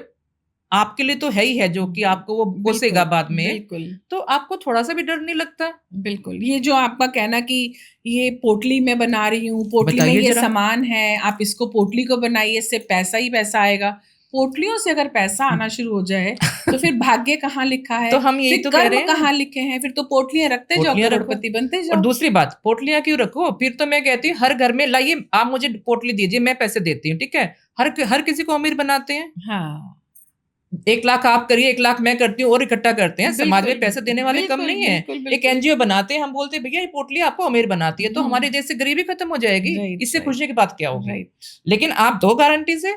आपके लिए तो है ही है, जो कि आपको वो कोसेगा बाद में, तो आपको थोड़ा सा भी डर नहीं लगता। बिल्कुल। ये जो आपका कहना कि ये पोटली में बना रही हूँ, पोटली में ये सामान है, आप इसको पोटली को बनाइए, इससे पैसा ही पैसा आएगा। पोटलियों से अगर पैसा आना शुरू हो जाए तो फिर भाग्य कहाँ लिखा है, तो हम यही तो कह रहे हैं, कहाँ लिखे हैं, फिर तो पोटलियां रखते जाओ, करोड़पति बनते जाओ। और दूसरी बात, पोटलियां क्यों रखो, फिर तो मैं कहती हूँ हर घर में लाइए, आप मुझे पोटली दीजिए, मैं पैसे देती हूँ, ठीक है। हर किसी को अमीर बनाते हैं। हाँ, 1 लाख आप करिए, 1 लाख मैं करती हूँ, और इकट्ठा करते हैं। समाज में पैसे देने वाले कम नहीं है। एक एनजीओ बनाते हैं, हम बोलते हैं भैया ये पोटली आपको अमीर बनाती है, तो हमारे देश से गरीबी खत्म हो जाएगी, इससे खुशी की बात क्या होगी। लेकिन आप दो गारंटी से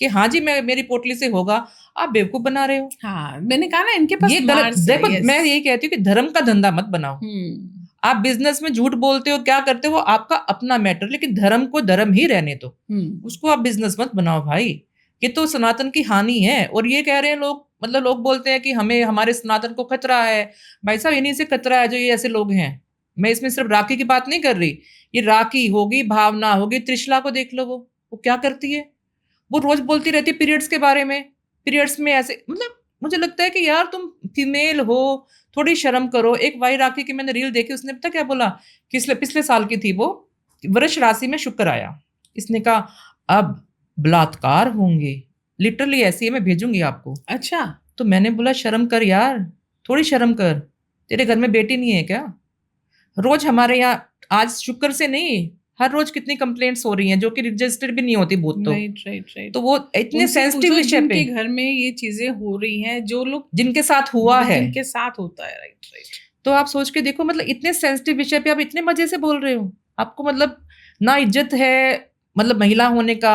कि हाँ जी मेरी पोटली से होगा, आप बेवकूफ बना रहे हो। हाँ, मैंने कहा ना इनके पास ये गलत। देखो मैं यही कहती हूँ कि धर्म का धंधा मत बनाओ। आप बिजनेस में झूठ बोलते हो, क्या करते हो, आपका अपना मैटर, लेकिन धर्म को धर्म ही रहने दो, उसको आप बिजनेस मत बनाओ भाई। ये तो सनातन की हानि है। और ये कह रहे हैं लोग, मतलब लोग बोलते हैं कि हमें हमारे सनातन को खतरा है। भाई साहब इन्हीं से खतरा है जो ये ऐसे लोग हैं। मैं इसमें सिर्फ राखी की बात नहीं कर रही, ये राखी होगी, भावना होगी, त्रिशला को देख लो, वो क्या करती है, वो रोज बोलती रहती है पीरियड्स के बारे में, पीरियड्स में ऐसे, मतलब मुझे लगता है कि यार तुम फीमेल हो, थोड़ी शर्म करो। एक वाई राखी की मैंने रील देखी, उसने पता क्या बोला, पिछले साल की थी वो, वृष राशि में शुक्र आया, इसने कहा अब बलात्कार होंगे, लिटरली ऐसी है, मैं भेजूंगी आपको। अच्छा, तो मैंने बोला शर्म कर यार, थोड़ी शर्म कर, तेरे घर में बेटी नहीं है क्या। रोज हमारे यहाँ, आज शुक्र से नहीं, हर रोज कितनी कंप्लेंट्स हो रही हैं जो कि रजिस्टर्ड भी नहीं होती बहुत। तो राइट। तो वो इतने सेंसिटिव विषय पे, जिनके घर में ये चीजें हो रही हैं, जो लोग जिनके साथ हुआ है, जिनके साथ होता है, राइट। तो आप सोच के देखो, मतलब इतने सेंसिटिव विषय पे आप इतने मजे से बोल रहे हो, आपको मतलब ना इज्जत है, मतलब महिला होने का,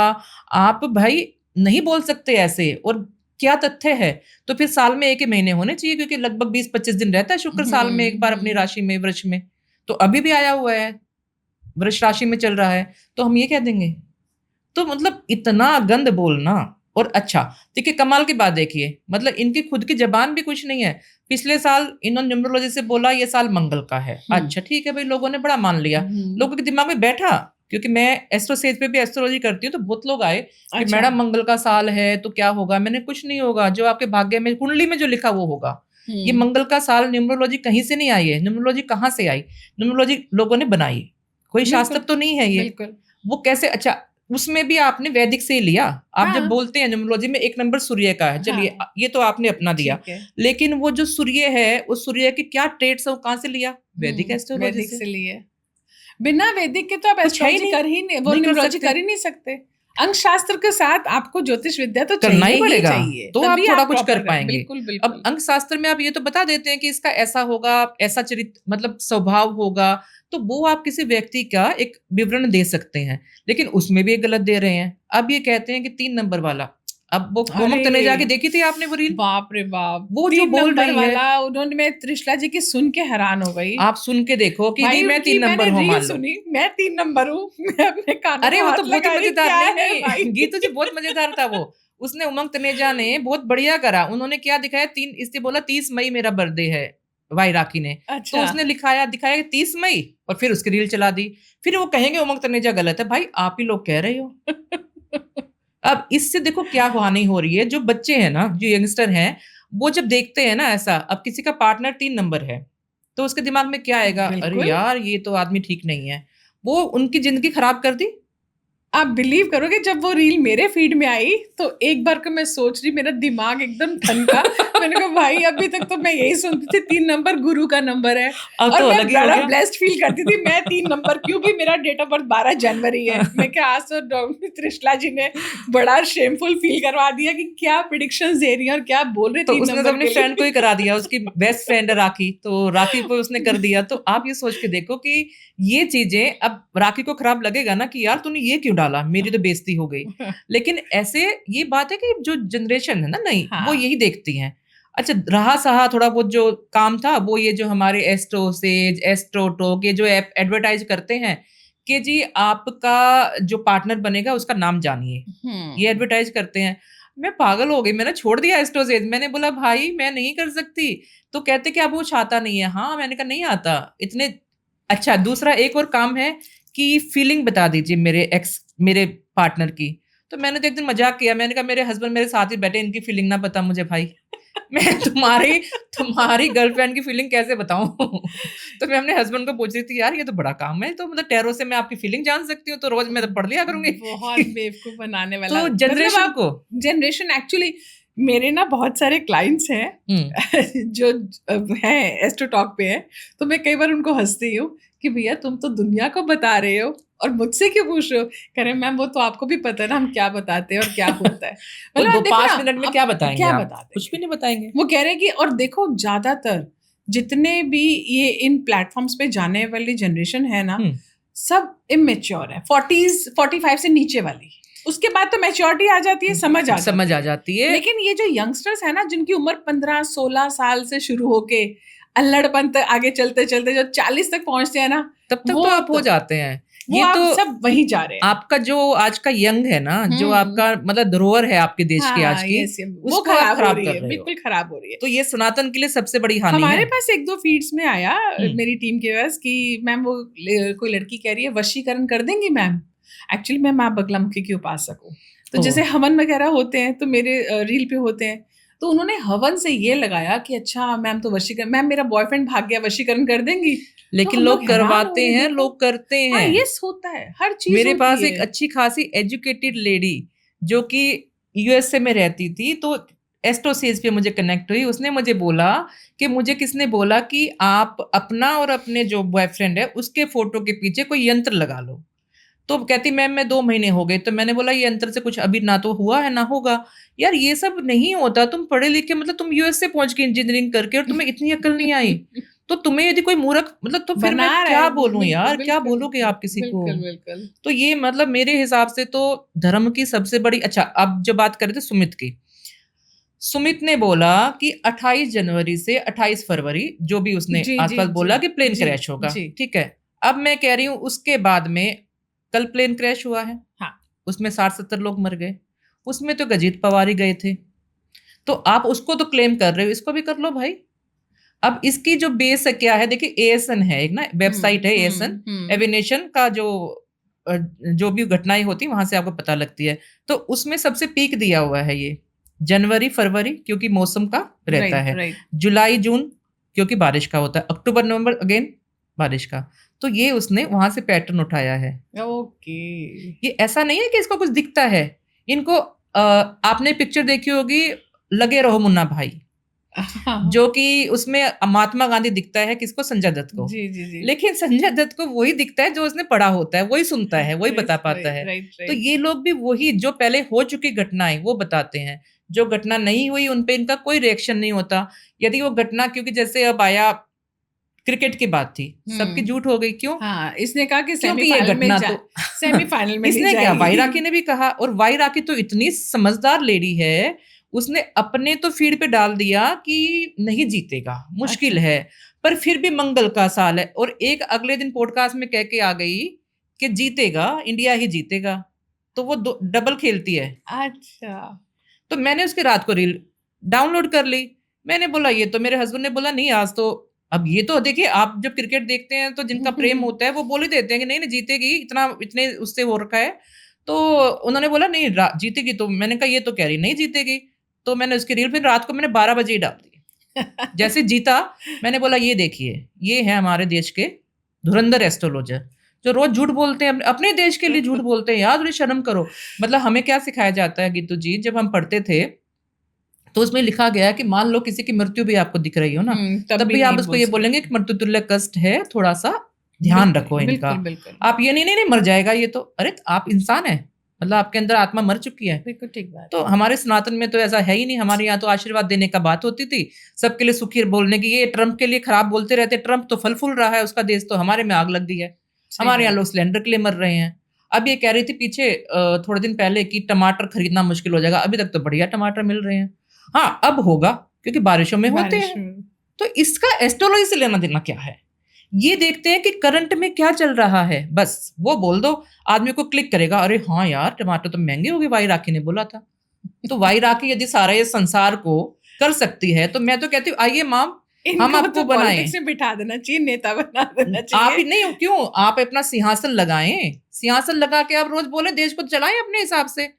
आप भाई नहीं बोल सकते ऐसे। और क्या तथ्य है, तो फिर साल में 1 ही महीने होने चाहिए, क्योंकि लगभग 20-25 दिन रहता है शुक्र साल में एक बार अपनी राशि में, वृष में। तो अभी भी आया हुआ है, वृष राशि में चल रहा है, तो हम ये कह देंगे? तो मतलब इतना गंद बोलना। और अच्छा देखिए, कमाल की बात देखिए, मतलब इनकी खुद की जबान भी कुछ नहीं है। पिछले साल इन्होंने न्यूमरोलॉजी से बोला ये साल मंगल का है। अच्छा ठीक है भाई, लोगों ने बड़ा मान लिया, लोगों के दिमाग में बैठा। क्योंकि मैं एस्ट्रोसेज पे भी एस्ट्रोलॉजी करती हूँ, तो बहुत लोग आए कि मैडम मंगल का साल है तो क्या होगा। मैंने कुछ नहीं होगा, जो आपके भाग्य में कुंडली में जो लिखा वो होगा। ये मंगल का साल न्यूमरोलॉजी कहीं से नहीं आई है। न्यूमरोलॉजी कहाँ से आई? न्यूमरोलॉजी लोगों ने बनाई, कोई शास्त्र तो नहीं है ये। वो कैसे? अच्छा उसमें भी आपने वैदिक से लिया। आप जब बोलते हैं न्यूमरोलॉजी में 1 नंबर सूर्य का है, चलिए ये तो आपने अपना दिया, लेकिन वो जो सूर्य है, उस सूर्य के क्या ट्रेट्स है, वो कहाँ से लिया? वैदिक एस्ट्रोलॉजी से लिए। बिना वैदिक के तो आप एस्ट्रोलॉजी कर ही नहीं, वो न्यूमरोलॉजी कर ही नहीं सकते। अंक शास्त्र के साथ आपको ज्योतिष विद्या तो करना ही पड़ेगा, तो आप थोड़ा कुछ कर पाएंगे। बिल्कुल, बिल्कुल। अब अंक शास्त्र में आप ये तो बता देते हैं कि इसका ऐसा होगा, ऐसा चरित्र मतलब स्वभाव होगा, तो वो आप किसी व्यक्ति का एक विवरण दे सकते हैं, लेकिन उसमें भी एक गलत दे रहे हैं। अब ये कहते हैं कि 3 नंबर वाला, अब वो उमंग तनेजा की देखी थी आपने वो रील? बाप रे बाप, वो जो बोल रही वाला उन्होंने, मैं त्रिशला जी की सुन के हैरान हो गई। आप सुन के देखो कि जी मैं 3 नंबर हूँ, मान लो मैं 3 नंबर हूँ, मैं अपने कानों अरे वो तो बहुत मजेदार नहीं, गीत तो बहुत मजेदार था वो। उसने उमंग तनेजा ने बहुत बढ़िया करा। उन्होंने क्या दिखाया, 3 इससे बोला 30 मई मेरा बर्थडे है, वाई राखी ने। अच्छा। तो उसने दिखाया 30 मई, और फिर उसकी रील चला दी। फिर वो कहेंगे उमंग तनेजा गलत है। भाई आप ही लोग कह रहे हो। अब इससे देखो क्या हानि हो रही है। जो बच्चे हैं ना, जो यंगस्टर हैं, वो जब देखते हैं ना ऐसा, अब किसी का पार्टनर 3 नंबर है, तो उसके दिमाग में क्या आएगा? अरे यार ये तो आदमी ठीक नहीं है। वो उनकी जिंदगी खराब कर दी। आप बिलीव करोगे, जब वो रील मेरे फीड में आई तो एक बार को मैं सोच रही, मेरा दिमाग एकदम ठनका। मैंने कहा भाई अभी तक तो मैं यही सुनती थी 3 नंबर गुरु का नंबर है, और तो मैं बड़ा ब्लेस्ड फील करती थी मैं 3 नंबर, क्योंकि मेरा डेट ऑफ बर्थ 12 जनवरी है। मैं क्या आज तो त्रिशला जी ने बड़ा शेमफुल फील करवा दिया कि क्या प्रेडिक्शंस दे रही है और क्या बोल रही। तो उसने तो अपने फ्रेंड को ही करा दिया, उसकी बेस्ट फ्रेंड है राखी, तो राखी को उसने कर दिया। तो आप ये सोच के देखो कि ये चीजें, अब राखी को खराब लगेगा ना कि यार तूने ये क्यों डाला, मेरी तो बेइज्जती हो गई। लेकिन ऐसे ये बात है कि जो जनरेशन है ना नई, वो यही देखती हैं। अच्छा रहा सहा थोड़ा बहुत जो काम था, वो ये जो हमारे एस्ट्रोसेज, एस्ट्रोटॉक, ये जो एडवर्टाइज करते हैं कि जी आपका जो पार्टनर बनेगा उसका नाम जानिए, ये एडवर्टाइज करते हैं। मैं पागल हो गई, मैंने छोड़ दिया एस्ट्रोसेज। मैंने बोला भाई मैं नहीं कर सकती। तो कहते कि अब वो छाता नहीं है। हाँ मैंने कहा नहीं आता इतने। अच्छा दूसरा एक और काम है कि फीलिंग बता दीजिए मेरे पार्टनर की। तो मैंने तो एक दिन मजाक किया, मैंने कहा मेरे हस्बैंड मेरे साथ ही बैठे, इनकी फीलिंग ना पता मुझे भाई। मैं तुम्हारी गर्लफ्रेंड की फीलिंग कैसे बताऊं? तो मैं अपने हस्बैंड को पूछ रही थी यार ये तो बड़ा काम है, तो मतलब टैरो से मैं आपकी फीलिंग जान सकती हूँ, तो रोज मैं तो पढ़ लिया करूंगी। बहुत बेवकूफ बनाने वाला। तो जनरेशन एक्चुअली मेरे ना बहुत सारे क्लाइंट्स हैं जो हैं एस्ट्रोटॉक पे हैं, तो मैं कई बार उनको हंसती हूँ कि भैया तुम तो दुनिया को बता रहे हो और मुझसे क्यों पूछ रहे हो? कह रहे मैम वो तो आपको भी पता है ना हम क्या बताते हैं और क्या होता है। मतलब 5 मिनट में क्या बताएंगे? क्या बताते? कुछ भी नहीं बताएंगे। वो कह रहे हैं कि, और देखो ज्यादातर जितने भी ये इन प्लेटफॉर्म्स पे जाने वाली जनरेशन है ना, सब इमेच्योर है, 45 से नीचे वाली। उसके बाद तो मैच्योरिटी आ जाती है, समझ आ जाती है। लेकिन ये जो यंगस्टर्स है ना, जिनकी उम्र 15-16 साल से शुरू होके अल्लड़पन तक आगे चलते चलते जो 40 तक पहुंचते हैं ना, तब तक तो आप हो जाते हैं। ये तो सब वही जा रहे हैं। आपका जो आज का यंग है ना, जो आपका मतलब धरोहर है आपके देश की आज की, वो खराब कर रही है, बिल्कुल खराब हो रही है। तो ये सनातन के लिए सबसे बड़ी हानि है। हमारे पास 1-2 फीड्स में आया मेरी टीम के पास कि मैम वो कोई लड़की कह रही है वशीकरण कर देंगी मैम। एक्चुअली मैं माँ बगलामुखी की उपासक हूँ, तो जैसे हवन वगैरह होते हैं तो मेरे रील पे होते हैं, तो उन्होंने हवन से ये लगाया कि अच्छा मैम तो वशीकरण, मैम मेरा बॉयफ्रेंड भाग गया वशीकरण कर देंगी। लेकिन लोग करवाते हैं, लोग करते हैं। ये होता है हर चीज। मेरे पास एक अच्छी खासी एजुकेटेड लेडी जो कि यूएसए में रहती थी, तो एस्ट्रोसेज पे मुझे कनेक्ट हुई। उसने मुझे बोला कि मुझे किसने बोला कि आप अपना और अपने जो बॉयफ्रेंड है उसके फोटो के पीछे कोई यंत्र लगा लो। तो कहती मैम मैं 2 महीने हो गए। तो मैंने बोला ये यंत्र से कुछ अभी ना तो हुआ है ना होगा। यार ये सब नहीं होता। तुम पढ़े लिखे, मतलब तुम यूएस से पहुंच के इंजीनियरिंग करके, और तुम्हें इतनी अकल नहीं आई। तो तुम्हें यदि कोई मूर्ख, मतलब तो फिर मैं क्या बोलूं यार, क्या बोलोगे आप किसी को? तो ये मतलब मेरे हिसाब से तो धर्म की सबसे बड़ी। अच्छा अब जो बात करें थे सुमित की, सुमित ने बोला कि 28 जनवरी से 28 फरवरी जो भी उसने आसपास बोला कि प्लेन क्रैश होगा, ठीक है। अब मैं कह रही हूँ उसके बाद में कल प्लेन क्रैश हुआ है, हाँ, उसमें 60-70 लोग मर गए, उसमें तो अजीत पवार ही गए थे। तो आप उसको तो क्लेम कर रहे हो, इसको भी कर लो भाई। अब इसकी जो बेस है क्या है, देखिए एएसएन है एक ना वेबसाइट है, एएसएन एविएशन का जो भी घटनाएं होती है वहां से आपको पता लगती है। तो उसमें सबसे पीक दिया हुआ है ये जनवरी फरवरी क्योंकि मौसम का रहता है, जुलाई जून क्योंकि बारिश का होता है, अक्टूबर नवंबर अगेन बारिश का। तो ये उसने वहां से पैटर्न उठाया है। ओके, ये ऐसा नहीं है कि इसको कुछ दिखता है इनको। आपने पिक्चर देखी होगी लगे रहो मुन्ना भाई, जो कि उसमें महात्मा गांधी दिखता है किसको, संजय दत्त को। जी। लेकिन संजय दत्त को वही दिखता है जो उसने पढ़ा होता है, वही सुनता है, वही बता पाता है। तो ये लोग भी वही जो पहले हो चुकी घटनाएं वो बताते हैं, जो घटना नहीं हुई उनपे इनका कोई रिएक्शन नहीं होता। यदि वो घटना, क्योंकि जैसे अब आया क्रिकेट की बात थी, सबकी झूठ हो गई, क्यों? हाँ, इसने कहा कि सेमीफाइनल में इसने क्या, वाई राकी ने भी कहा, और वाई राकी तो इतनी समझदार लेडी है, उसने अपने तो फीड पे डाल दिया कि नहीं जीतेगा, मुश्किल है, पर फिर भी मंगल का साल है, और एक अगले दिन पॉडकास्ट में कह के आ गई कि जीतेगा, इंडिया ही जीतेगा। तो वो डबल खेलती है। अच्छा, तो मैंने उसकी रात को रील डाउनलोड कर ली। मैंने बोला, ये तो मेरे हस्बैंड ने बोला नहीं आज तो, अब ये तो देखिए आप जब क्रिकेट देखते हैं तो जिनका प्रेम होता है वो बोल ही देते हैं कि नहीं जीतेगी, इतने उससे हो रखा है। तो उन्होंने बोला नहीं जीतेगी, तो मैंने कहा ये तो कह रही नहीं जीतेगी। तो मैंने उसकी रील फिर रात को मैंने 12 बजे ही डाल दी। जैसे जीता मैंने बोला ये देखिए, ये है हमारे देश के धुरंधर एस्ट्रोलॉजर जो रोज झूठ बोलते हैं, अपने देश के लिए झूठ बोलते हैं। यार थोड़ी शर्म करो। मतलब हमें क्या सिखाया जाता है गीतू जी, जब हम पढ़ते थे तो उसमें लिखा गया कि मान लो किसी की मृत्यु भी आपको दिख रही हो ना, तब भी आप उसको ये बोलेंगे कि मृत्यु तुल्य कष्ट है, थोड़ा सा ध्यान रखो इनका। आप ये नहीं मर जाएगा ये तो, अरे आप इंसान है, मतलब आपके अंदर आत्मा मर चुकी है। बिल्कुल ठीक बात। तो हमारे सनातन में तो ऐसा है ही नहीं। हमारे यहाँ तो आशीर्वाद देने का बात होती थी, सबके लिए सुखी बोलने की। ये ट्रम्प के लिए खराब बोलते रहते, ट्रम्प तो फल फूल रहा है उसका देश, तो हमारे में आग लग गई है। हमारे यहाँ लोग सिलेंडर के लिए मर रहे हैं। अब ये कह रही थी पीछे थोड़े दिन पहले कि टमाटर खरीदना मुश्किल हो जाएगा, अभी तक तो बढ़िया टमाटर मिल रहे हैं। हाँ अब होगा क्योंकि बारिशों में होते हैं। तो इसका एस्ट्रोलॉजी से लेना देना क्या है? ये देखते हैं कि करंट में क्या चल रहा है, बस वो बोल दो, आदमी को क्लिक करेगा, अरे हाँ यार टमाटर तो महंगे हो गए, वाई राखी ने बोला था। तो वाई राखी यदि सारा ये संसार को कर सकती है तो मैं तो कहती हूँ आइए माम हम आपको बनाएं, बिठा देना चाहिए, नेता बना देना चाहिए। आप ही नहीं, क्यों आप अपना सिंहासन लगाएं, सिंहासन लगा के आप रोज बोले देश को चलाएं अपने हिसाब से,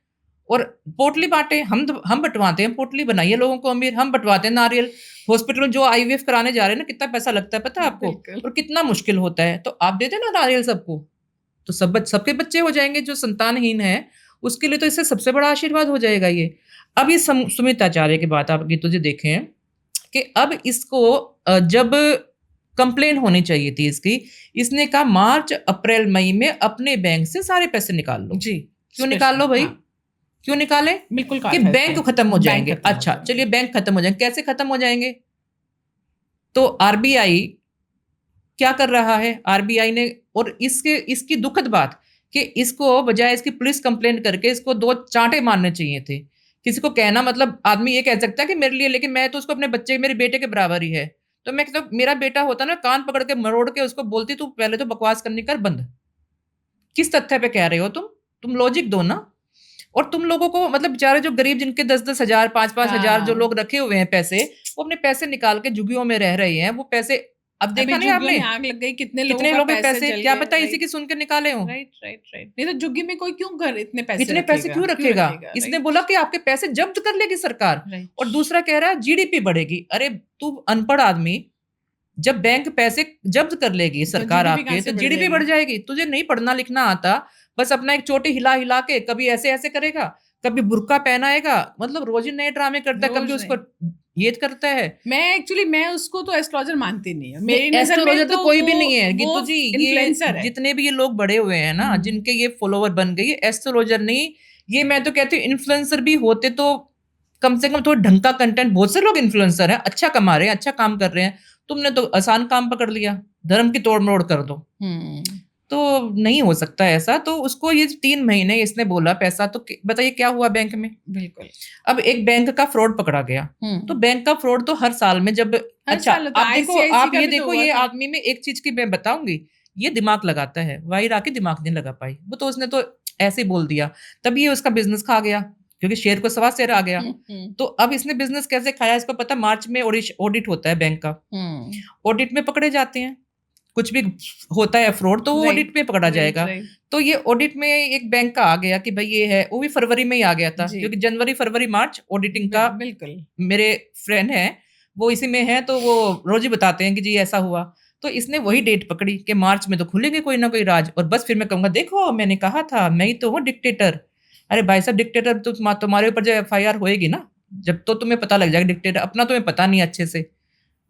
और पोटली बांटे। हम बंटवाते हैं, पोटली बनाइए लोगों को अमीर, हम बंटवाते हैं नारियल। हॉस्पिटल में जो आईवीएफ कराने जा रहे हैं ना, कितना पैसा लगता है पता है आपको, और कितना मुश्किल होता है। तो आप दे देना नारियल सबको, तो सबके बच्चे हो जाएंगे। जो संतानहीन है उसके लिए तो इससे सबसे बड़ा आशीर्वाद हो जाएगा ये। अब ये सुमित आचार्य की बात आप तुझे देखें कि अब इसको जब कंप्लेन होनी चाहिए थी इसकी, इसने कहा मार्च अप्रैल मई में अपने बैंक से सारे पैसे निकाल लो। जी, क्यों निकाल लो भाई? क्यों निकाले? बिल्कुल कि बैंक खत्म हो जाएंगे। अच्छा चलिए बैंक खत्म हो जाएंगे, कैसे खत्म हो जाएंगे? तो आरबीआई क्या कर रहा है? आरबीआई ने, और इसकी दुखद बात कि इसको बजाय इसकी पुलिस कंप्लेंट करके इसको 2 चांटे मारने चाहिए थे। किसी को कहना, मतलब आदमी ये कह सकता है कि मेरे लिए, लेकिन मैं तो उसको अपने बच्चे, मेरे बेटे के बराबर ही है। तो मैं तो मेरा बेटा होता ना, कान पकड़ के मरोड़ के उसको बोलती तू पहले तो बकवास करनी कर बंद। किस तथ्य पे कह रहे हो तुम लॉजिक दो ना। और तुम लोगों को, मतलब बेचारे जो गरीब जिनके 10-10 हजार 5-5 हजार जो लोग रखे हुए हैं पैसे, वो अपने पैसे निकाल के झुग्गियों में रह रहे हैं। वो पैसे अब देखा नहीं आपने, आग लग गई, कितने लोगों के पैसे क्या पता इसी की सुन के निकाले हो। राइट। नहीं तो झुग्गी में कोई क्यों घर इतने पैसे क्यों रखेगा? इसने बोला कि आपके पैसे जब्त कर लेगी सरकार, और दूसरा कह रहा है जीडीपी बढ़ेगी। अरे तू अनपढ़ आदमी, जब बैंक पैसे जब्त कर लेगी सरकार आपके, तो जीडीपी बढ़ जाएगी। तुझे नहीं पढ़ना लिखना आता, बस अपना एक चोटी हिला के कभी ऐसे करेगा, कभी बुर्का पहनाएगा, मतलब रोज ही नए ड्रामे करता है, कभी उसको ये करता है। मैं उसको तो एस्ट्रोलॉजर मानती नहीं है। मेरी नजर में तो कोई भी नहीं है गीतू जी। ये जितने भी ये लोग बड़े हुए हैं ना, जिनके ये फॉलोवर बन गए, एस्ट्रोलॉजर नहीं, ये मैं तो कहती हूँ इन्फ्लुएंसर भी होते तो कम से कम थोड़ा ढंग का कंटेंट। बहुत से लोग इन्फ्लुएंसर हैं, अच्छा कमा रहे हैं, अच्छा काम कर रहे हैं, तुमने तो आसान काम पकड़ लिया, धर्म की तोड़ मरोड़ कर दो। तो नहीं हो सकता ऐसा। तो उसको ये 3 महीने इसने बोला पैसा, तो बताइए क्या हुआ बैंक में? बिल्कुल। अब एक बैंक का फ्रॉड पकड़ा गया, तो बैंक का फ्रॉड तो हर साल में जब अच्छा आप देखो, आप ये देखो, ये आदमी में एक चीज की मैं बताऊंगी, ये दिमाग लगाता है, वाहिर आके दिमाग नहीं लगा पाई, वो तो उसने तो ऐसे ही बोल दिया, तब ये उसका बिजनेस खा गया, क्योंकि शेयर को सवा शेयर आ गया। तो अब इसने बिजनेस कैसे खाया, इसको पता, मार्च में ऑडिट होता है बैंक का, ऑडिट में पकड़े जाते हैं, कुछ भी होता है फ्रॉड तो वो ऑडिट में पकड़ा जाएगा। तो ये ऑडिट में एक बैंक का आ गया कि भाई ये है, वो भी फरवरी में ही आ गया था, क्योंकि जनवरी फरवरी मार्च ऑडिटिंग का, बिल्कुल मेरे फ्रेंड है वो इसी में है, तो वो रोज ही बताते हैं कि जी ऐसा हुआ। तो इसने वही डेट पकड़ी कि मार्च में तो खुलेंगे कोई ना कोई राज, और बस फिर मैं कहूंगा देखो मैंने कहा था, मैं ही तो हूँ डिक्टेटर। अरे भाई साहब, डिक्टेटर तो तुम्हारे ऊपर जब FIR होएगी ना, जब तो तुम्हें पता लग जाएगा डिक्टेटर अपना, तुम्हें पता नहीं अच्छे से,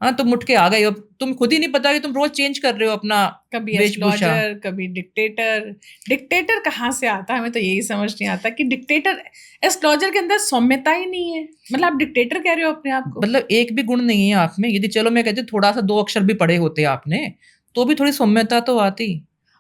हाँ तुम उठ के आ गए हो, तुम खुद ही नहीं पता कि तुम रोज चेंज कर रहे हो अपना, कभी एस्ट्रोलॉजर, कभी डिक्टेटर। डिक्टेटर कहाँ से आता है, हमें तो यही समझ नहीं आता कि डिक्टेटर, एस्ट्रोलॉजर के अंदर सौम्यता ही नहीं है। मतलब आप डिक्टेटर कह रहे हो अपने आप को, मतलब एक भी गुण नहीं है आप में। यदि चलो मैं कहती थोड़ा सा 2 अक्षर भी पढ़े होते आपने, तो भी थोड़ी सौम्यता तो आती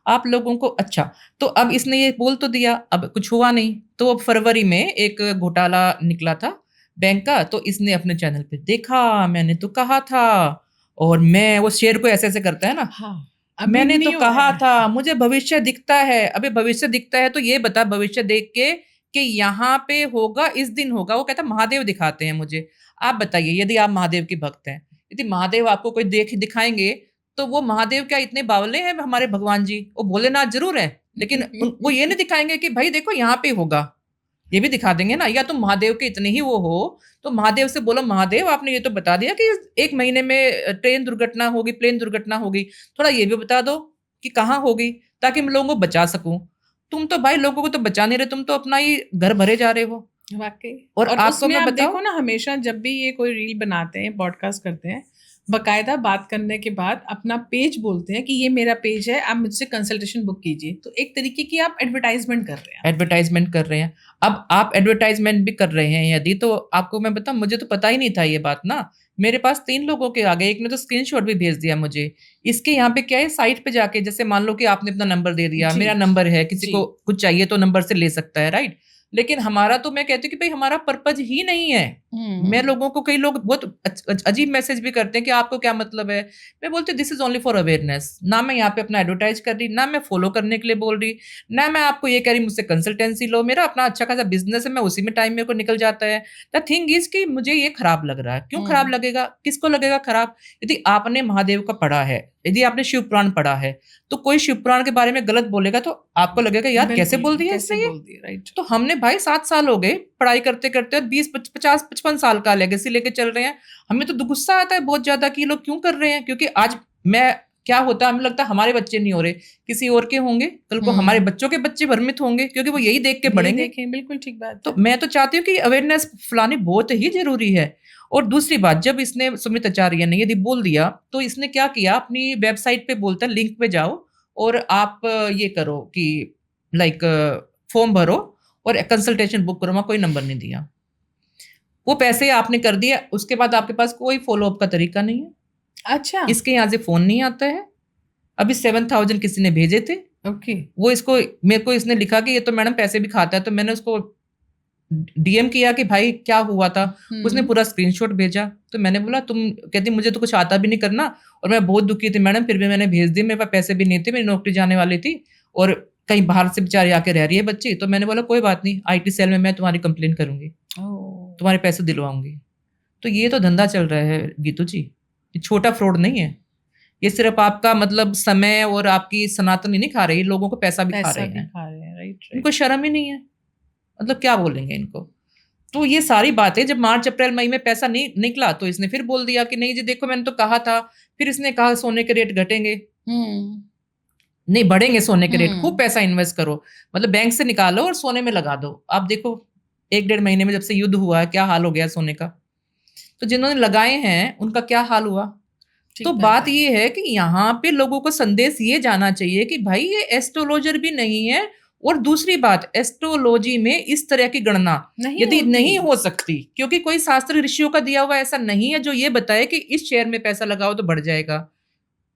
आप लोगों को। अच्छा, तो अब इसने ये बोल तो दिया, अब कुछ हुआ नहीं, तो अब फरवरी में एक घोटाला निकला था बैंक का, तो इसने अपने चैनल पे देखा, मैंने तो कहा था, और मैं वो शेयर को ऐसे ऐसे करता है ना, हाँ, मैंने तो कहा था, मुझे भविष्य दिखता है। अबे भविष्य दिखता है तो ये बता भविष्य देख के कि यहाँ पे होगा, इस दिन होगा। वो कहता महादेव दिखाते हैं मुझे। आप बताइए, यदि आप महादेव की भक्त हैं, यदि महादेव आपको कोई दिखाएंगे, तो वो महादेव क्या इतने बावले हैं हमारे भगवान जी? वो भोलेनाथ जरूर है, लेकिन वो ये नहीं दिखाएंगे कि भाई देखो यहाँ पे होगा, ये भी दिखा देंगे ना। या तुम महादेव के इतने ही वो हो तो महादेव से बोलो, महादेव आपने ये तो बता दिया कि 1 महीने में ट्रेन दुर्घटना होगी, प्लेन दुर्घटना होगी, थोड़ा ये भी बता दो कि कहाँ होगी, ताकि मैं लोगों को बचा सकूं। तुम तो भाई लोगों को तो बचा नहीं रहे, तुम तो अपना ही घर भरे जा रहे हो। वाकई। और आपको मैं देखो ना, हमेशा जब भी ये कोई रील बनाते हैं, पॉडकास्ट करते हैं, बकायदा बात करने के बाद अपना पेज बोलते हैं कि ये मेरा पेज है, आप मुझसे कंसल्टेशन बुक कीजिए। तो एक तरीके की आप एडवर्टाइजमेंट कर रहे हैं। एडवर्टाइजमेंट कर रहे हैं। अब आप एडवर्टाइजमेंट भी कर रहे हैं यदि, तो आपको मैं बताऊं, मुझे तो पता ही नहीं था ये बात ना। मेरे पास 3 लोगों के आ गए, एक ने तो स्क्रीनशॉट भी भेज दिया मुझे। इसके यहाँ पे क्या है, साइट पे जाके, जैसे मान लो कि आपने अपना नंबर दे दिया, मेरा नंबर है, किसी को कुछ चाहिए तो नंबर से ले सकता है, राइट। लेकिन हमारा तो मैं कहती हूँ कि भाई हमारा पर्पज ही नहीं है। मैं लोगों को, कई लोग बहुत अजीब मैसेज भी करते हैं कि आपको क्या मतलब है। मैं बोलती हूँ this is only for awareness. ना मैं यहाँ पे अपना एडवर्टाइज कर रही, ना मैं फॉलो करने के लिए बोल रही, ना मैं आपको ये कह रही मुझसे कंसल्टेंसी लो। मेरा अपना अच्छा खासा बिजनेस है, मैं उसी में टाइम मेरे को निकल जाता है। द थिंग इज कि मुझे ये खराब लग रहा है। क्यों खराब लगेगा, किसको लगेगा खराब? यदि आपने महादेव का पढ़ा है, यदि आपने शिव पुराण पढ़ा है, तो कोई शिव पुराण के बारे में गलत बोलेगा तो आपको लगेगा यार कैसे बोल दिया इसने ये, राइट। तो हमने भाई 7 साल हो गए पढ़ाई करते करते, 20 50 55 साल का लेगेसी लेके चल रहे हैं। हमें तो गुस्सा आता है बहुत ज्यादा कि लोग क्यों कर रहे हैं, क्योंकि आज मैं क्या होता है, हमें लगता है हमारे बच्चे नहीं हो रहे, किसी और के होंगे, कल को हमारे बच्चों के बच्चे भ्रमित होंगे, क्योंकि वो यही देख के बढ़ेंगे। बिल्कुल ठीक बात। तो मैं तो चाहती हूँ कि अवेयरनेस फैलानी बहुत ही जरूरी है। और दूसरी बात, जब इसने सुमित आचार्य ने यदि बोल दिया, तो इसने क्या किया, अपनी वेबसाइट पे बोलता है लिंक पे जाओ और आप ये करो कि लाइक फॉर्म भरो और कंसल्टेशन बुक करो। वहां कोई नंबर नहीं दिया, वो पैसे आपने कर दिया, उसके बाद आपके पास कोई फॉलो अप का तरीका नहीं है। अच्छा, इसके यहाँ से फोन नहीं आता है। अभी 7,000 किसी ने भेजे थे, ओके। वो इसको, मेरे को इसने लिखा कि ये तो मैडम पैसे भी खाता है, तो मैंने उसको DM किया कि भाई क्या हुआ था। उसने पूरा स्क्रीनशॉट भेजा, तो मैंने बोला तुम, कहती मुझे तो कुछ आता भी नहीं करना, और मैं बहुत दुखी थी मैडम, फिर भी मैंने भेज दी, मेरे पास पैसे भी नहीं थे, मेरी नौकरी जाने वाली थी और कहीं बाहर से बेचारी आके रह रही है बच्ची। तो मैंने बोला कोई बात नहीं, IT सेल में मैं तुम्हारी कंप्लेन करूंगी, तुम्हारे पैसे दिलवाऊंगी। तो ये तो धंधा चल रहा है गीतू जी, ये छोटा फ्रॉड नहीं है। ये सिर्फ आपका मतलब समय और आपकी सनातन ही नहीं खा रही, लोगों को पैसा भी खा रहे हैं, राइट। इनको शर्म ही नहीं है, मतलब क्या बोलेंगे इनको। तो ये सारी बातें, जब मार्च अप्रैल मई में पैसा नहीं निकला, तो इसने फिर बोल दिया कि नहीं जी देखो मैंने तो कहा था। फिर इसने कहा सोने के रेट घटेंगे, नहीं बढ़ेंगे सोने के रेट, खूब पैसा इन्वेस्ट करो, मतलब बैंक से निकालो और सोने में लगा दो। आप देखो 1-1.5 महीने में जब से युद्ध हुआ है, क्या हाल हो गया सोने का। तो जिन्होंने लगाए हैं उनका क्या हाल हुआ। तो बात ये है कि यहाँ पे लोगों को संदेश ये जाना चाहिए कि भाई ये एस्ट्रोलॉजर भी नहीं है। और दूसरी बात, एस्ट्रोलॉजी में इस तरह की गणना यदि नहीं हो सकती, क्योंकि कोई शास्त्र ऋषियों का दिया हुआ ऐसा नहीं है जो ये बताए कि इस शेयर में पैसा लगाओ तो बढ़ जाएगा।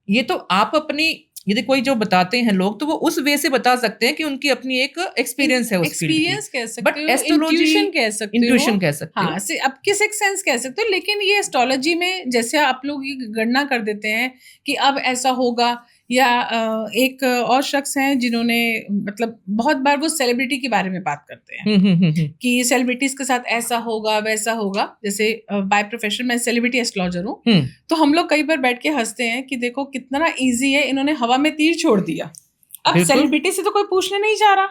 ये तो आप अपनी यदि कोई जो बताते हैं लोग तो वो उस वे से बता सकते हैं कि उनकी अपनी एक एक्सपीरियंस है उस फील्ड की। एक्सपीरियंस कह सकते बट हो, एस्ट्रोलॉजी इंट्यूशन कह सकते हो, इंट्यूशन कह सकते हो। हाँ, अब किस एक सेंस कह सकते हो, लेकिन ये एस्ट्रोलॉजी में जैसे आप लोग ये गणना कर देते हैं कि अब ऐसा होगा, या एक और शख्स हैं जिन्होंने मतलब बहुत बार वो सेलिब्रिटी के बारे में बात करते हैं कि सेलिब्रिटीज के साथ ऐसा होगा वैसा होगा। जैसे बाय प्रोफेशन मैं सेलिब्रिटी एस्ट्रोलॉजर हूँ, तो हम लोग कई बार बैठ के हंसते हैं कि देखो कितना इजी है, इन्होंने हवा में तीर छोड़ दिया। अब सेलिब्रिटी से तो कोई पूछने नहीं जा रहा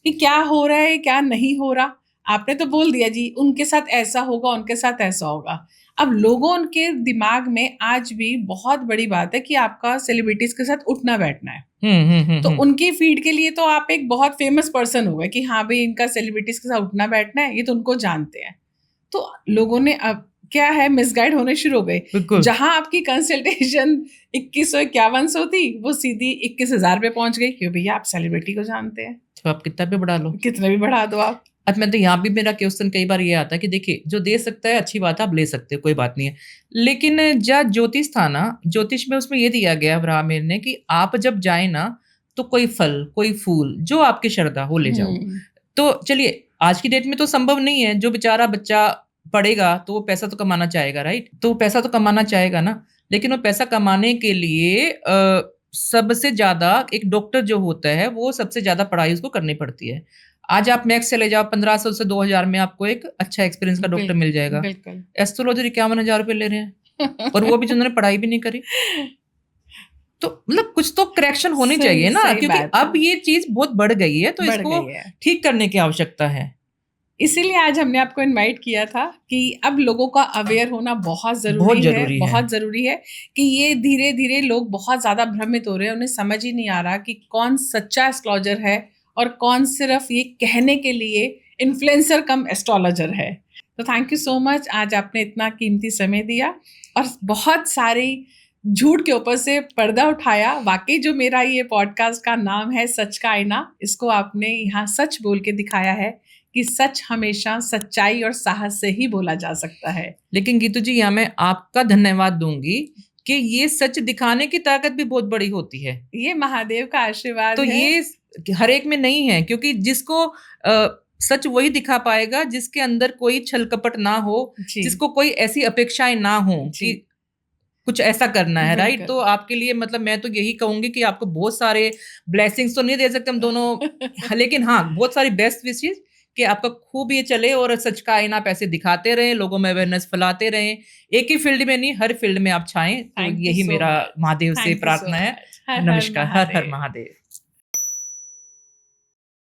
कि क्या हो रहा है क्या नहीं हो रहा, आपने तो बोल दिया जी उनके साथ ऐसा होगा उनके साथ ऐसा होगा। अब लोगों के दिमाग में आज भी बहुत बड़ी बात है कि आपका सेलिब्रिटीज के साथ उठना बैठना है। तो उनकी फीड के लिए तो आप एक बहुत फेमस पर्सन हो गए कि हाँ भाई इनका सेलिब्रिटीज के साथ उठना बैठना है, ये तो उनको जानते हैं। तो लोगों ने अब क्या है मिसगाइड होने शुरू हो गए। जहां आपकी कंसल्टेशन 2151 थी वो सीधी 21,000 पे पहुंच गई, क्यों भैया आप सेलिब्रिटी को जानते हैं, तो आप कितना भी बढ़ा लो, कितना भी बढ़ा दो आप। अच्छा, मैं तो यहाँ भी मेरा क्वेश्चन कई बार ये आता है कि देखिए जो दे सकता है अच्छी बात है, आप ले सकते हो, कोई बात नहीं है। लेकिन जहाँ ज्योतिष था ना, ज्योतिष में उसमें ये दिया गया ब्राह्मण ने कि आप जब जाए ना तो कोई फल कोई फूल जो आपकी श्रद्धा हो ले जाओ। तो चलिए आज की डेट में तो संभव नहीं है, जो बेचारा बच्चा पढ़ेगा तो वो पैसा तो कमाना चाहेगा, राइट, तो पैसा तो कमाना चाहेगा ना, लेकिन वो पैसा कमाने के लिए सबसे ज्यादा एक डॉक्टर जो होता है वो सबसे ज्यादा पढ़ाई उसको करनी पड़ती है। आज आप मैक्स चले जाओ 1500 से 2000 में आपको एक अच्छा एक्सपीरियंस का डॉक्टर मिल जाएगा। एस्ट्रोलॉजर 51,000 रुपए ले रहे हैं और वो भी जिन्होंने पढ़ाई भी नहीं करी। तो मतलब कुछ तो करेक्शन होनी चाहिए ना, क्योंकि अब ये चीज बहुत बढ़ गई है, तो इसको ठीक करने की आवश्यकता है। इसीलिए आज हमने आपको इनवाइट किया था कि अब लोगों का अवेयर होना बहुत जरूरी है कि ये धीरे धीरे लोग बहुत ज्यादा भ्रमित हो रहे हैं, उन्हें समझ ही नहीं आ रहा कि कौन सच्चा एस्ट्रोलॉजर है और कौन सिर्फ ये कहने के लिए इन्फ्लुएंसर कम एस्ट्रोलॉजर है। तो थैंक यू सो मच, आज आपने इतना कीमती समय दिया और बहुत सारी झूठ के ऊपर से पर्दा उठाया। वाकई जो मेरा ये पॉडकास्ट का नाम है सच का आईना, इसको आपने यहाँ सच बोल के दिखाया है कि सच हमेशा सच्चाई और साहस से ही बोला जा सकता है। लेकिन गीतू जी यहाँ मैं आपका धन्यवाद दूंगी कि ये सच दिखाने की ताकत भी बहुत बड़ी होती है, ये महादेव का आशीर्वाद तो है। ये हर एक में नहीं है, क्योंकि जिसको सच वही दिखा पाएगा जिसके अंदर कोई छल कपट ना हो, जिसको कोई ऐसी अपेक्षाएं ना हो कि कुछ ऐसा करना है, राइट। तो आपके लिए मतलब मैं तो यही कहूंगी कि आपको बहुत सारे ब्लेसिंग्स तो नहीं दे सकते हम दोनों लेकिन हाँ बहुत सारी बेस्ट विशेस कि आपका खूब ये चले और सच का आईना आप ऐसे दिखाते रहें, लोगों में अवेयरनेस फैलाते रहें, एक ही फील्ड में नहीं हर फील्ड में आप छाएं। तो यही मेरा महादेव से प्रार्थना है। नमस्कार, हर हर महादेव।